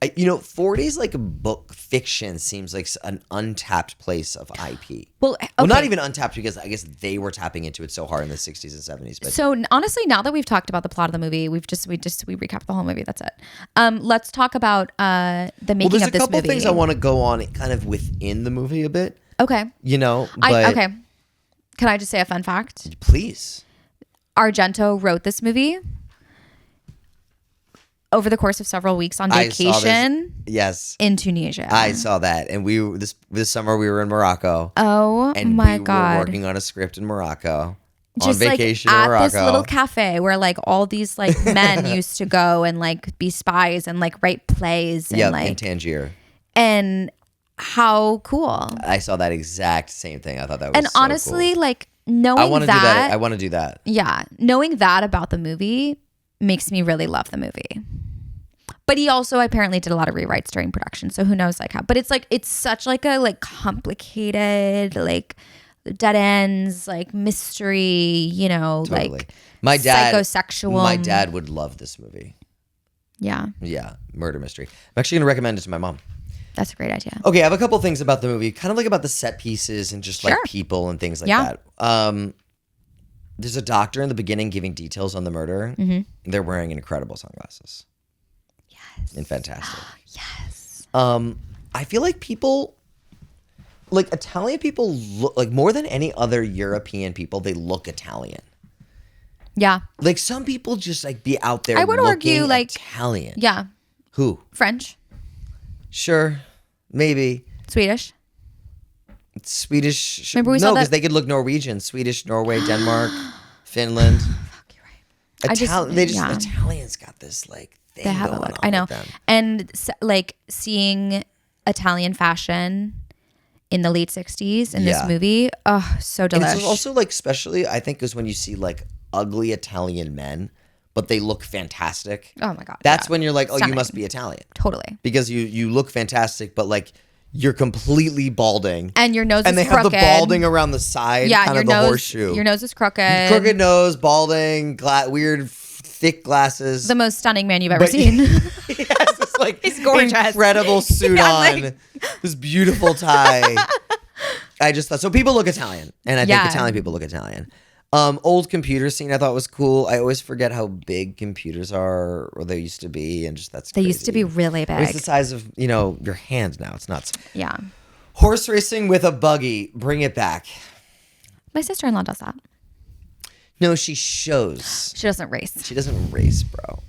40s like book fiction seems like an untapped place of IP. Well, Well, not okay. even untapped because I guess they were tapping into it so hard in the 60s and 70s. But So honestly, now that we've talked about the plot of the movie, we recapped the whole movie. That's it. Let's talk about the making there's of a this couple movie. things I want to go on kind of within the movie a bit. Okay. But Okay. Can I just say a fun fact? please. Argento wrote this movie over the course of several weeks on I saw this. vacation Yes. in Tunisia. I saw that. And this summer we were in Morocco. Oh And my we God. were working on a script in Morocco. Just on vacation like in at Morocco. this little cafe where like all these like men used to go and like be spies and like write plays and Yep, in like Tangier. and how cool. I saw that exact same thing. I thought that was And so honestly, cool. like knowing I want to do that. that I want to do that. yeah, knowing that about the movie makes me really love the movie. But he also apparently did a lot of rewrites during production, so who knows like how. But it's like it's such like a like complicated like dead ends like mystery, Totally. like My dad psychosexual. My dad would love this movie. Yeah, Yeah, murder mystery. I'm actually going to recommend it to my mom. that's a great idea. Okay, I have a couple things about the movie, kind of like about the set pieces and just like Sure. people and things like Yeah. that. There's a doctor in the beginning giving details on the murder. Mm-hmm. They're wearing incredible sunglasses. Yes. And fantastic. Yes. I feel like people, like Italian people, look like more than any other European people, they look Italian. Yeah. Like some people just like be out there. I would argue, looking like- Italian. Yeah. Who? French, Sure, maybe. Swedish. Swedish. Remember we no, saw because that- they could look Norwegian, Swedish, Norway, Denmark, Finland. Fuck, you're right. Yeah. Italians got this like thing They have a going look. on I know. with them. And like seeing Italian fashion in the late 60s in this Yeah. movie, oh, so And delicious. it's also like, especially I think, is when you see like ugly Italian men, but they look fantastic. Oh my God. That's yeah. when you're like, oh, you Stunning. must be Italian Totally. because you look fantastic, but like you're completely balding, And your nose and is they have crooked. the balding around the side, Yeah, kind your of the nose, horseshoe. Your nose is crooked. Crooked nose, balding, weird, thick glasses. The most stunning man you've ever But- seen. He has this like He's gorgeous. incredible suit Yeah, on, like- this beautiful tie. I just thought so. People look Italian, and I Yeah. think Italian people look Italian. Old computer scene I thought was cool. I always forget how big computers are, or they used to be, and just that's They used to be crazy. really It's big. the size of your hand now. It's nuts. Yeah. Horse racing with a buggy. Bring it back. My sister-in-law does that. No, she shows. She doesn't race. She doesn't race, bro.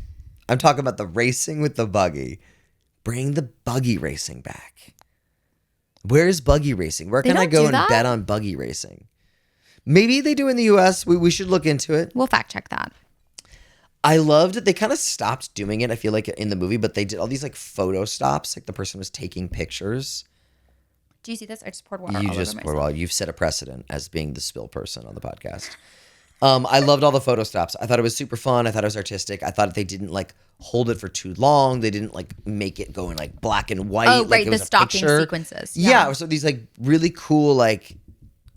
I'm talking about the racing with the buggy. Bring the buggy racing back. Where's buggy racing? Where can I don't go do and that? bet on buggy racing? Maybe they do in the US. We should look into it. We'll fact check that. I loved it. They kind of stopped doing it, I feel like, in the movie, but they did all these like photo stops. Like the person was taking pictures. Do you see this? I just poured water You all just over poured myself. well. You've set a precedent as being the spill person on the podcast. I loved all the photo stops. I thought it was super fun. I thought it was artistic. I thought they didn't like hold it for too long. They didn't like make it go in like black and white. Oh, like right, it the was a stalking picture. sequences. Yeah. So these like really cool like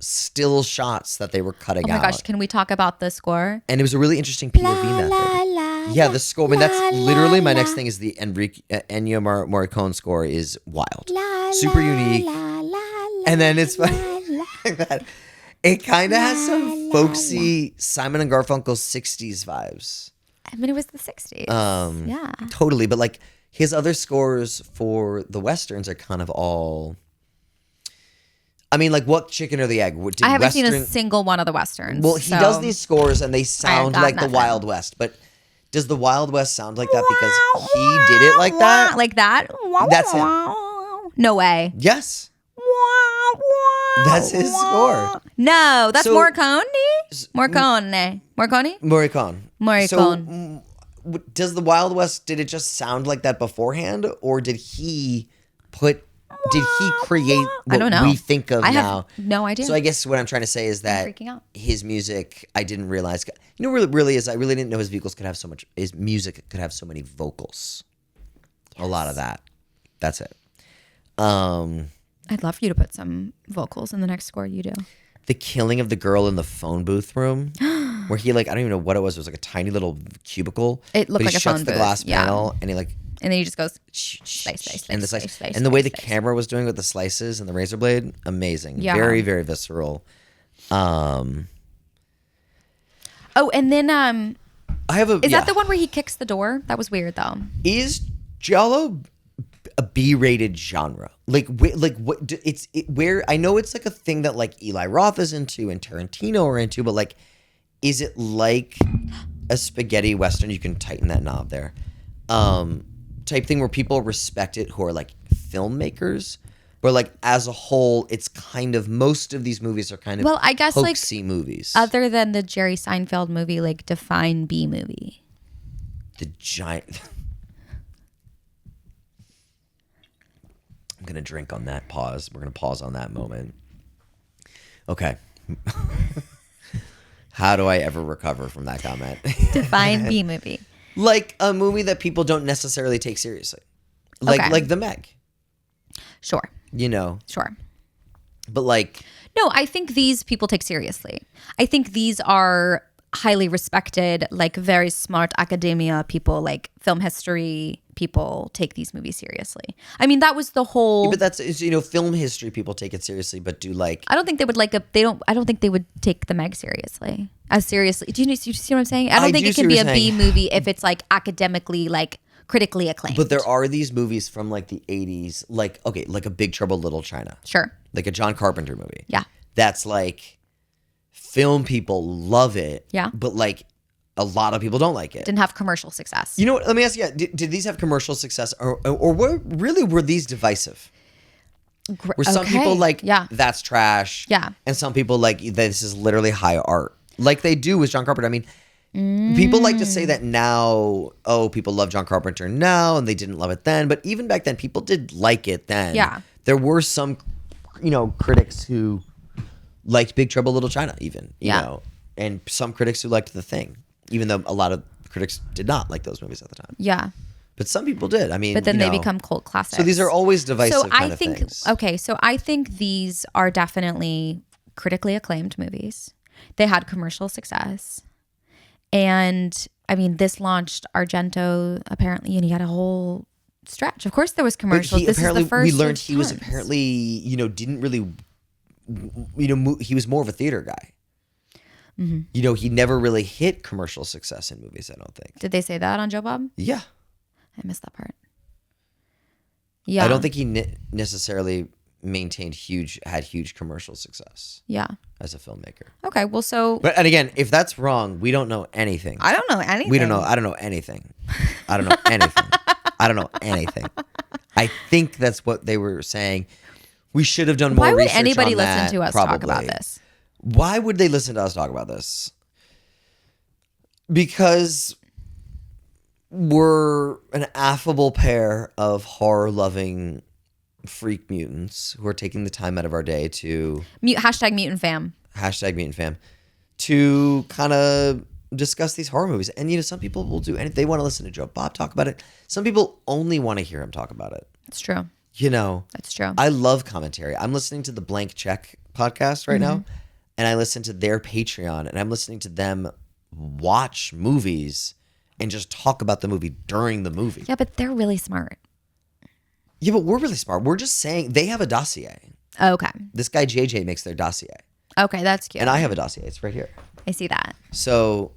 still shots that they were cutting Oh my out. gosh, can we talk about the score? And it was a really interesting POV method. Yeah, the score. I mean, that's literally my next thing is the Ennio Morricone score is wild, super unique. And then it's funny like that. It kind of has some folksy Simon and Garfunkel 60s vibes. I mean, it was the 60s. Yeah. Totally. But like his other scores for the Westerns are kind of all. I mean, like what chicken or the egg? Did I haven't seen Western... a single one of the Westerns. Well, he does these scores and they sound got like the nothing. Wild West. But Does the Wild West sound like that because he did it like that? Like that? That's it. No way. Yes. That's his score. No, that's So- Morricone. Morricone. So, does the Wild West, did it just sound like that beforehand, or did he create what I don't know. we think of I have now? no idea. So I guess what I'm trying to say is that freaking out. his music, I didn't realize. You know, really is I really didn't know his vocals could have so much. His music could have so many vocals. Yes. A lot of that. That's it. I'd love for you to put some vocals in the next score you do. The killing of the girl in the phone booth room, where he I don't even know what it was. It was like a tiny little cubicle. It looked but like he a shuts phone the booth. glass Yeah. panel, and he And then he just goes slice, and the slice, and the way the camera was doing with the slices and the razor blade, amazing. Yeah. Very, very visceral. Oh, and then I have a. is that the one where he kicks the door? That was weird though. Is Giallo a B-rated genre? Where I know it's like a thing that like Eli Roth is into and Tarantino are into, but like, is it like a spaghetti western? You can tighten that knob there. Type thing where people respect it who are like filmmakers, but like as a whole, it's kind of most of these movies are kind of I guess hoaxy movies. Other than the Jerry Seinfeld movie, like define B movie. The giant. I'm gonna drink on that pause. We're gonna pause on that moment. Okay. How do I ever recover from that comment? Define B movie. Like a movie that people don't necessarily take seriously. Like The Meg. Sure. You know. Sure. But like. No, I think these people take seriously. I think these are highly respected, like very smart academia people, like film history people take these movies seriously. I mean, that was the whole. Yeah, but that's film history people take it seriously, but do like. I don't think they would I don't think they would take The Meg seriously. As seriously. Do you see what I'm saying? I don't think it can be a B movie if it's like academically like critically acclaimed. But there are these movies from like the 80s, like a Big Trouble in Little China. Sure. Like a John Carpenter movie. Yeah. That's like film people love it. Yeah. But like a lot of people don't like it. Didn't have commercial success. You know what? Let me ask you, did these have commercial success or were these divisive? Were some people like, that's trash. Yeah. And some people like, this is literally high art. Like they do with John Carpenter. I mean, people like to say that now, people love John Carpenter now and they didn't love it then. But even back then, people did like it then. Yeah. There were some, critics who liked Big Trouble in Little China even, you know, and some critics who liked The Thing, even though a lot of critics did not like those movies at the time. Yeah. But some people did. I mean, but then they become cult classics. So these are always divisive kind of things. Okay, so I think these are definitely critically acclaimed movies. They had commercial success. And I mean, this launched Argento apparently, and he had a whole stretch. Of course there was commercials. This is the first we learned he was apparently, didn't really, he was more of a theater guy. Mm-hmm. He never really hit commercial success in movies, I don't think. Did they say that on Joe Bob? Yeah. I missed that part. Yeah. I don't think he necessarily had huge commercial success. Yeah. As a filmmaker. Okay, well, so. And again, if that's wrong, we don't know anything. I don't know anything. I don't know anything. I don't know anything. I don't know anything. I think that's what they were saying. We should have done more research on that. Why would anybody listen to us talk about this? Why would they listen to us talk about this? Because we're an affable pair of horror-loving freak mutants who are taking the time out of our day to... Hashtag mutant fam. Hashtag mutant fam. To kind of discuss these horror movies. And, some people will do anything. They want to listen to Joe Bob talk about it. Some people only want to hear him talk about it. It's true. That's true. I love commentary. I'm listening to the Blank Check podcast right now, and I listen to their Patreon, and I'm listening to them watch movies and just talk about the movie during the movie. Yeah, but they're really smart. Yeah, but we're really smart. We're just saying they have a dossier. Okay. This guy JJ makes their dossier. Okay, that's cute. And I have a dossier. It's right here. I see that. So,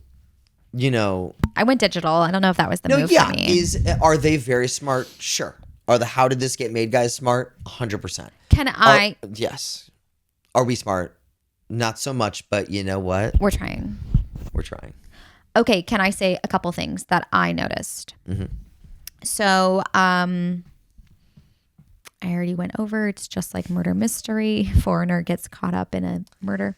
I went digital. I don't know if that was the move for me. Are they very smart? Sure. Are the How Did This Get Made guys smart? 100%. Can I? Yes. Are we smart? Not so much, but you know what? We're trying. We're trying. Okay, can I say a couple things that I noticed? So, I already went over. It's just like murder mystery. Foreigner gets caught up in a murder.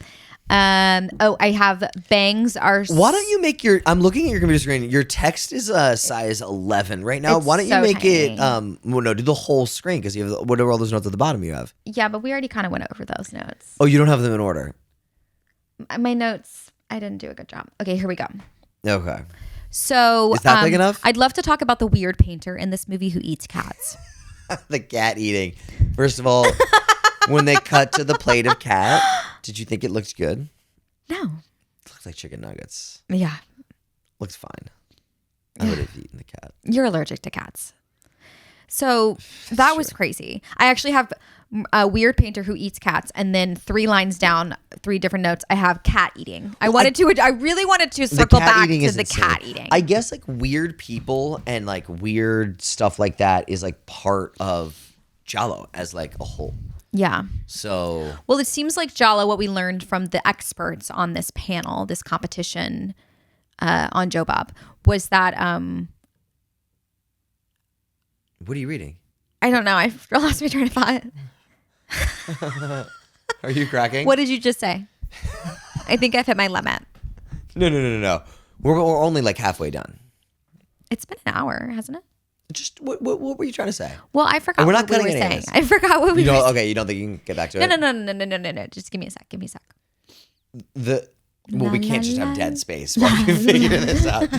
I have bangs are. Why don't you make your? I'm looking at your computer screen. Your text is size 11 right now. It's Why don't you so make tiny. it? Well, no, do the whole screen because you have whatever all those notes at the bottom you have. Yeah, but we already kind of went over those notes. Oh, you don't have them in order. My notes, I didn't do a good job. Okay, here we go. Okay. So Is that big enough? I'd love to talk about the weird painter in this movie who eats cats. The cat eating. First of all, when they cut to the plate of cat, did you think it looked good? No. It looked like chicken nuggets. Yeah. Looks fine. I would have eaten the cat. You're allergic to cats. So that was crazy. I actually have a weird painter who eats cats, and then 3 lines down, 3 different notes, I have cat eating. I really wanted to circle back to the cat eating. I guess like weird people and like weird stuff like that is like part of Giallo as like a whole. Yeah. So Well, it seems like Giallo, what we learned from the experts on this panel, this competition on Joe Bob, was that what are you reading? I don't know. I lost my train of thought. Are you cracking? What did you just say? I think I've hit my limit. No. We're only like halfway done. It's been an hour, hasn't it? Just what were you trying to say? Well, I forgot We're not what we were cutting any of saying. this. I forgot what we were saying. Okay, you don't think you can get back to it? No. Just give me a sec. Give me a sec. We can't just have dead space while you figure this out.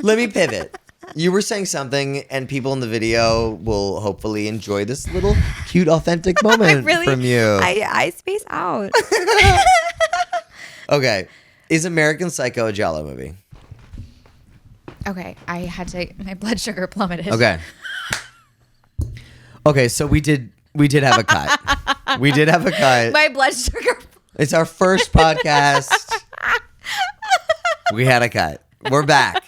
Let me pivot. You were saying something, and people in the video will hopefully enjoy this little cute, authentic moment from you. I space out. Okay. Is American Psycho a Giallo movie? Okay, I had to. My blood sugar plummeted. Okay. Okay, so we did have a cut. We did have a cut. My blood sugar. It's our first podcast. We had a cut. We're back.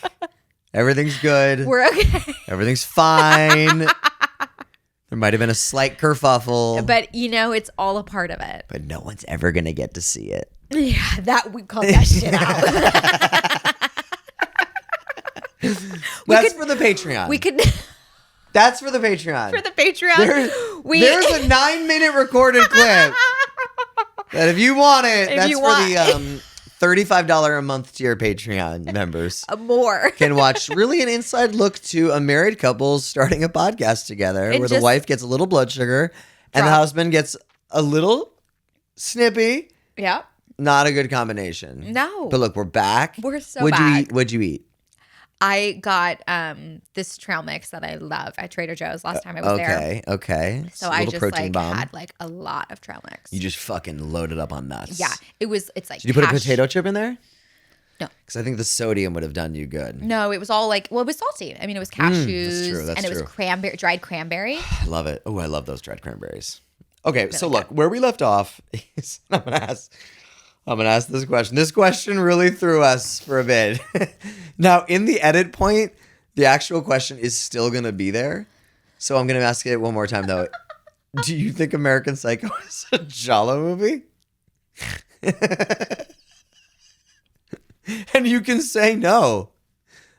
Everything's good. We're okay. Everything's fine. There might have been a slight kerfuffle. But it's all a part of it. But no one's ever going to get to see it. Yeah, we call that shit out. That's for the Patreon. We could. That's for the Patreon. For the Patreon. There's a 9-minute recorded clip that if you want it, that's for the $35 a month tier Patreon members. More. Can watch really an inside look to a married couple starting a podcast together where the wife gets a little blood sugar and the husband gets a little snippy. Yeah. Not a good combination. No. But look, we're back. We're so back. What'd you eat? I got this trail mix that I love at Trader Joe's last time I was there. Okay. So I just protein bomb. had a lot of trail mix. You just fucking loaded up on nuts. Yeah. It's like Did you put a potato chip in there? No. Because I think the sodium would have done you good. No, it was all it was salty. I mean, it was cashews. That's true. And it was dried cranberry. I love it. Oh, I love those dried cranberries. Okay, so look, where we left off is I'm gonna ask this question. This question really threw us for a bit. Now, in the edit point, the actual question is still gonna be there. So I'm gonna ask it one more time though. Do you think American Psycho is a Giallo movie? And you can say no.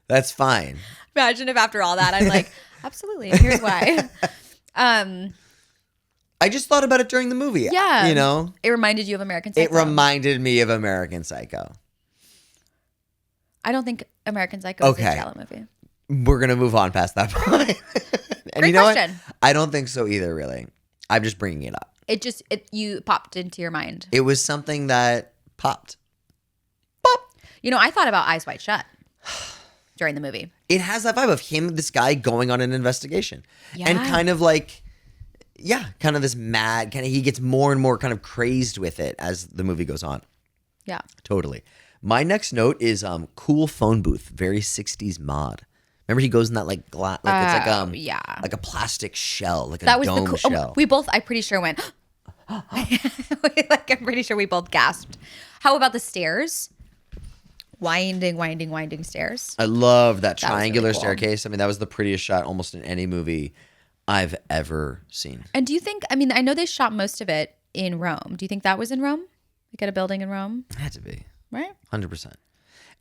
That's fine. Imagine if after all that I'm like, absolutely. And here's why. I just thought about it during the movie. Yeah. It reminded you of American Psycho. It reminded me of American Psycho. I don't think American Psycho is a Giallo movie. We're going to move on past that point. And Great question. What? I don't think so either, really. I'm just bringing it up. You popped into your mind. It was something that popped. Pop. I thought about Eyes Wide Shut during the movie. It has that vibe of this guy going on an investigation. Yeah. And kind of kind of this mad, he gets more and more kind of crazed with it as the movie goes on. Yeah. Totally. My next note is cool phone booth, very 60s mod. Remember he goes in that it's like a plastic shell, like a dome shell. We both, I'm pretty sure went, I'm pretty sure we both gasped. How about the stairs? Winding stairs. I love that triangular really cool. staircase. I mean, that was the prettiest shot almost in any movie I've ever seen. And do you think, I know they shot most of it in Rome. Do you think that was in Rome? Like at a building in Rome? It had to be. Right? 100%.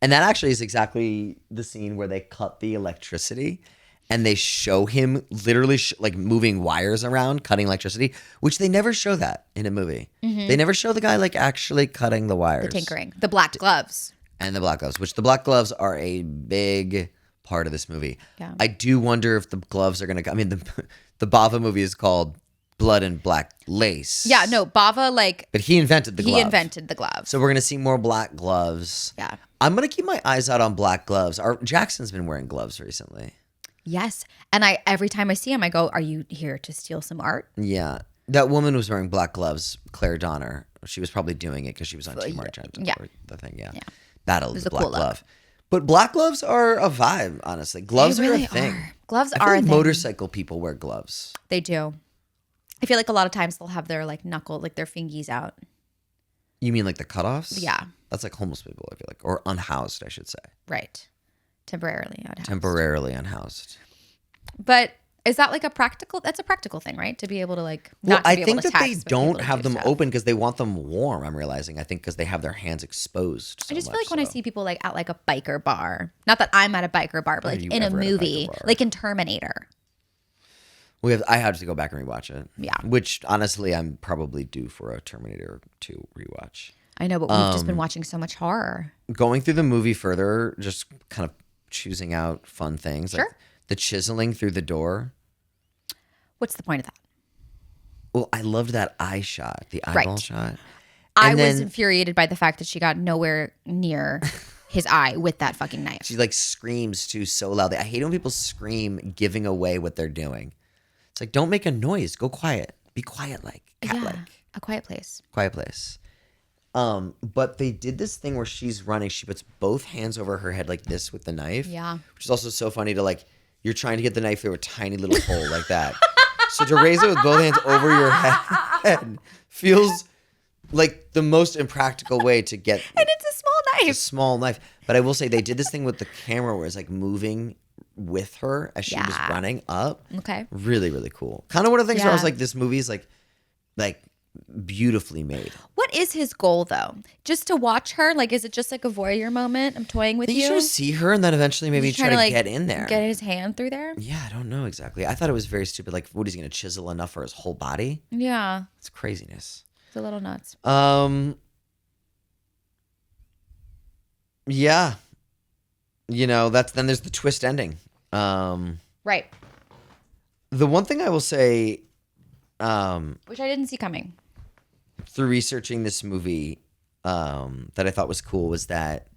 And that actually is exactly the scene where they cut the electricity and they show him literally like moving wires around, cutting electricity, which they never show that in a movie. They never show the guy like actually cutting the wires. The tinkering. The black gloves. And the black gloves, which the black gloves are a big part of this movie. Yeah. I do wonder if the gloves are going to, I mean, the Bava movie is called Blood and Black Lace. Yeah, no, Bava, like, But he invented the glove. he invented the gloves. So we're going to see more black gloves. Yeah. I'm going to keep my eyes out on black gloves. Jackson's been wearing gloves recently. Yes. And every time I see him, I go, are you here to steal some art? Yeah. That woman was wearing black gloves, Claire Donner. She was probably doing it because she was on Team Argento. Yeah. Or the thing, yeah. That'll was the a black cool look. glove. But black gloves are a vibe, honestly. Gloves They really are a thing. Gloves I feel are like a thing. motorcycle people wear gloves. They do. I feel like a lot of times they'll have their like knuckle, like their fingies out. You mean like the cutoffs? Yeah. That's like homeless people, I feel like. Or unhoused, I should say. Right. Temporarily out. Temporarily unhoused. But is that like a practical? That's a practical thing, right? To be able to like. Well, not to I be able think to that they text, but be able don't to have do them stuff. open because they want them warm, I'm realizing. I think because they have their hands exposed. I just feel like when I see people like at like a biker bar, not that I'm at a biker bar, but Are like you in a ever at a biker movie, bar? like in Terminator. I have to go back and rewatch it. Yeah. Which, honestly, I'm probably due for a Terminator 2 rewatch. I know, but we've just been watching so much horror. Going through the movie further, just kind of choosing out fun things. Sure. Like the chiseling through the door. What's the point of that? Well, I loved that eye shot, the eyeball Right. shot. I And was then infuriated by the fact that she got nowhere near his eye with that fucking knife. she like screams too so loudly. I hate when people scream giving away what they're doing. It's like, don't make a noise. Go quiet. Be quiet like. Cat-like. A quiet place. Quiet place. But they did this thing where she's running. She puts both hands over her head like this with the knife. Yeah. Which is also so funny to like, you're trying to get the knife through a tiny little hole like that. So to raise it with both hands over your head feels like the most impractical way to get And it's a small a knife. small knife. But I will say they did this thing with the camera where it's like moving with her as she was Yeah. running up. Okay. Really, really cool. Kind of one of the things where I was Yeah. like, this movie is like beautifully made. What is his goal though? Just to watch her? Like, is it just like a voyeur moment? I'm toying with I think you. you should see her and then eventually maybe He's try trying to like, get in there. Get his hand through there? Yeah, I don't know exactly. I thought it was very stupid. Like, what is he going to chisel enough for his whole body? Yeah. It's craziness. It's a little nuts. Yeah. You know, then there's the twist ending. Right. The one thing I will say, Which I didn't see coming. through researching this movie, that I thought was cool was that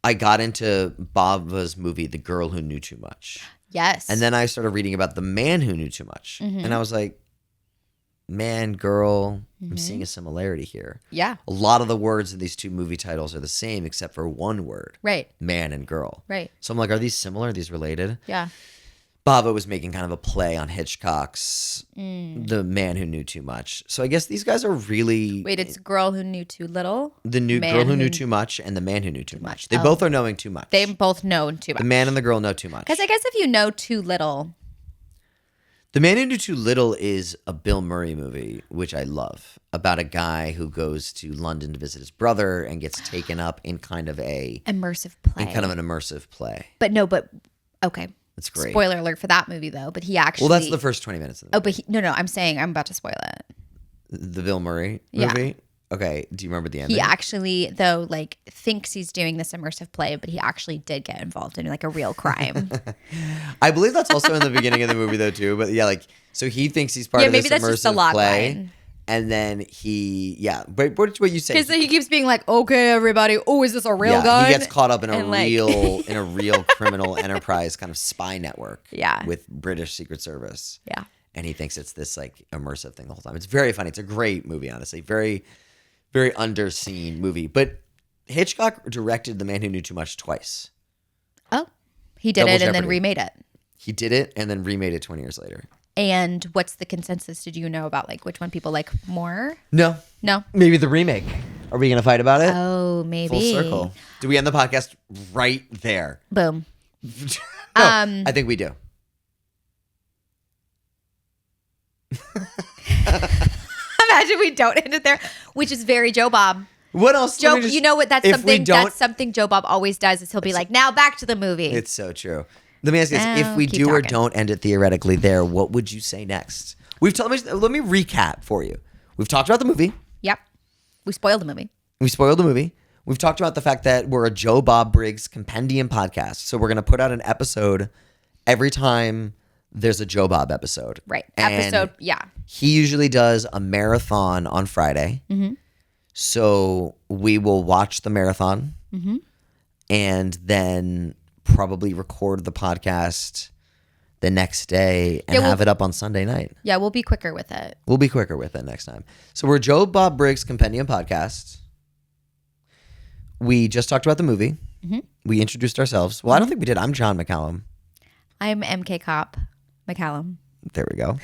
I got into Bava's movie, The Girl Who Knew Too Much. Yes. And then I started reading about The Man Who Knew Too Much. And I was like, man, girl, I'm seeing a similarity here. Yeah. A lot of the words in these two movie titles are the same except for one word, Right. man and girl. Right. So I'm like, are these similar? Are these related? Yeah. Bava was making kind of a play on Hitchcock's The Man Who Knew Too Much. So I guess these guys are really Wait, it's girl who knew too little. the new Man girl who knew too much and the man who knew too much. They Oh. both are knowing too much. They both know too much. The man and the girl know too much. Because I guess if you know too little, The Man Who Knew Too Little is a Bill Murray movie, which I love, about a guy who goes to London to visit his brother and gets taken up in kind of an immersive play. immersive play. But okay. It's great. Spoiler alert for that movie though. But he actually. Well, that's the first 20 minutes of the Oh, but no. I'm saying I'm about to spoil it. The Bill Murray Yeah. movie? Okay. Do you remember the ending? He actually though like thinks he's doing this immersive play, but he actually did get involved in like a real crime. I believe that's also in the beginning of the movie though too. But yeah, like so he thinks he's part Yeah, of this maybe that's immersive just the log play. line. And then but what you say? Because he keeps being like, "Okay, everybody. Oh, is this a real yeah, gun?" he gets caught up in a And, like- real criminal enterprise kind of spy network. Yeah. With British Secret Service. Yeah. And he thinks it's this like immersive thing the whole time. It's very funny. It's a great movie, honestly. Very, very underseen movie. But Hitchcock directed The Man Who Knew Too Much twice. Oh, he did Double it and then Jeopardy. remade it. He did it and then remade it 20 years later. And what's the consensus? Did you know about like which one people like more? No. No. Maybe the remake. Are we going to fight about it? Oh, maybe. Full circle. Do we end the podcast right there? Boom. No, I think we do. Imagine we don't end it there, which is very Joe Bob. What else? Joe, Let me just- you know what? That's if we something. don't- That's something Joe Bob always does. Is he'll be like, "Now back to the movie." It's so true. Let me ask you this: Oh, if we keep do or talking. don't end it theoretically there, what would you say next? Let me recap for you. We've talked about the movie. Yep. We spoiled the movie. We spoiled the movie. We've talked about the fact that we're a Joe Bob Briggs compendium podcast. So we're going to put out an episode every time there's a Joe Bob episode. Right. And Episode. Yeah. he usually does a marathon on Friday. So we will watch the marathon and then probably record the podcast the next day and have it up on Sunday night. Yeah. We'll be quicker with it. We'll be quicker with it next time. So we're Joe Bob Briggs Compendium Podcast. We just talked about the movie. We introduced ourselves. Well, I don't think we did. I'm John McCallum. I'm MK Cop McCallum. There we go.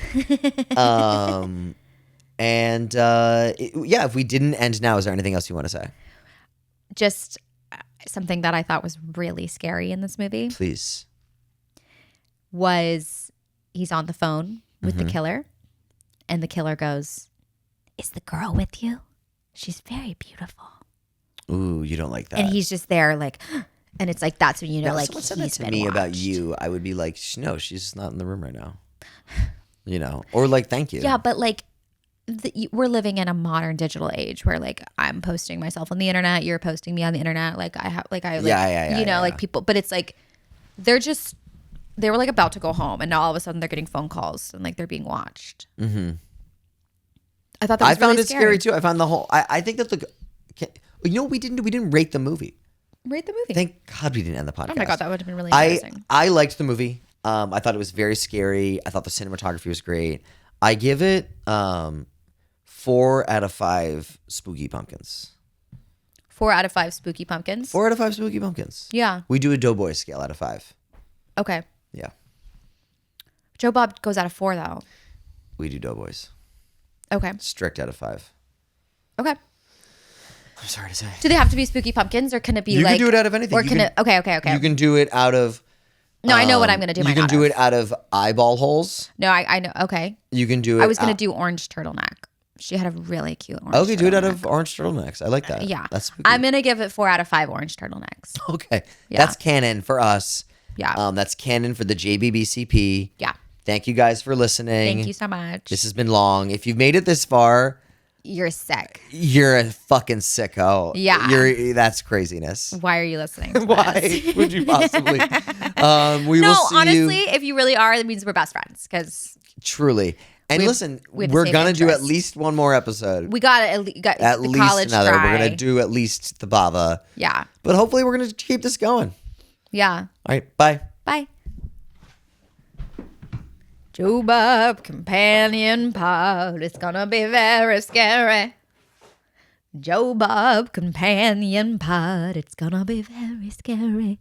If we didn't end now, is there anything else you want to say? Just something that I thought was really scary in this movie Please. was he's on the phone with the killer, and the killer goes, "Is the girl with you? She's very beautiful." Ooh, you don't like that. And he's just there, like, and it's like that's when you know, Now, if like someone said he's that to been me about watched. you, I would be like, no, she's not in the room right now. You know, or like, thank you. Yeah, but like, we're living in a modern digital age where like I'm posting myself on the internet, you're posting me on the internet. Like like people, but it's like they were like about to go home, and now all of a sudden they're getting phone calls and like they're being watched. I thought that was I found really it scary too. I found the whole. I think that you know what we didn't do? We didn't rate the movie. Rate the movie. Thank God we didn't end the podcast. Oh my God, that would have been really embarrassing. I liked the movie. I thought it was very scary. I thought the cinematography was great. I give it 4 out of 5 spooky pumpkins. 4 out of 5 spooky pumpkins. 4 out of 5 spooky pumpkins. Yeah. We do a Doughboy scale out of 5. Okay. Yeah. Joe Bob goes out of 4 though. We do Doughboys. Okay. Strict out of 5. Okay. I'm sorry to say. Do they have to be spooky pumpkins, or can it be You like? can do it out of anything. Or You can can- it? Okay. You can do it out of. No, I know what I'm gonna do. You mine can out do of. it out of eyeball holes. No, I know. Okay. You can do it. I was gonna do orange turtleneck. She had a really cute orange. Okay, do it out turtleneck. of orange turtlenecks. I like that. Yeah. That's spooky. I'm gonna give it 4 out of 5 orange turtlenecks. Okay. Yeah. That's canon for us. Yeah. That's canon for the JBBCP. Yeah. Thank you guys for listening. Thank you so much. This has been long. If you've made it this far, You're sick. you're a fucking sicko. Yeah. That's craziness. Why are you listening? To Why this? would you possibly? We No, will see honestly, you if you really are, it means we're best friends because truly. And we have- listen, we have the we're same gonna do at interests. least one more episode. we got At the least college another. try. We're gonna do at least the Bava. Yeah. But hopefully we're gonna keep this going. Yeah. All right. Bye. Bye. Joe Bob Companion Pod. It's gonna be very scary. Joe Bob Companion Pod. It's gonna be very scary.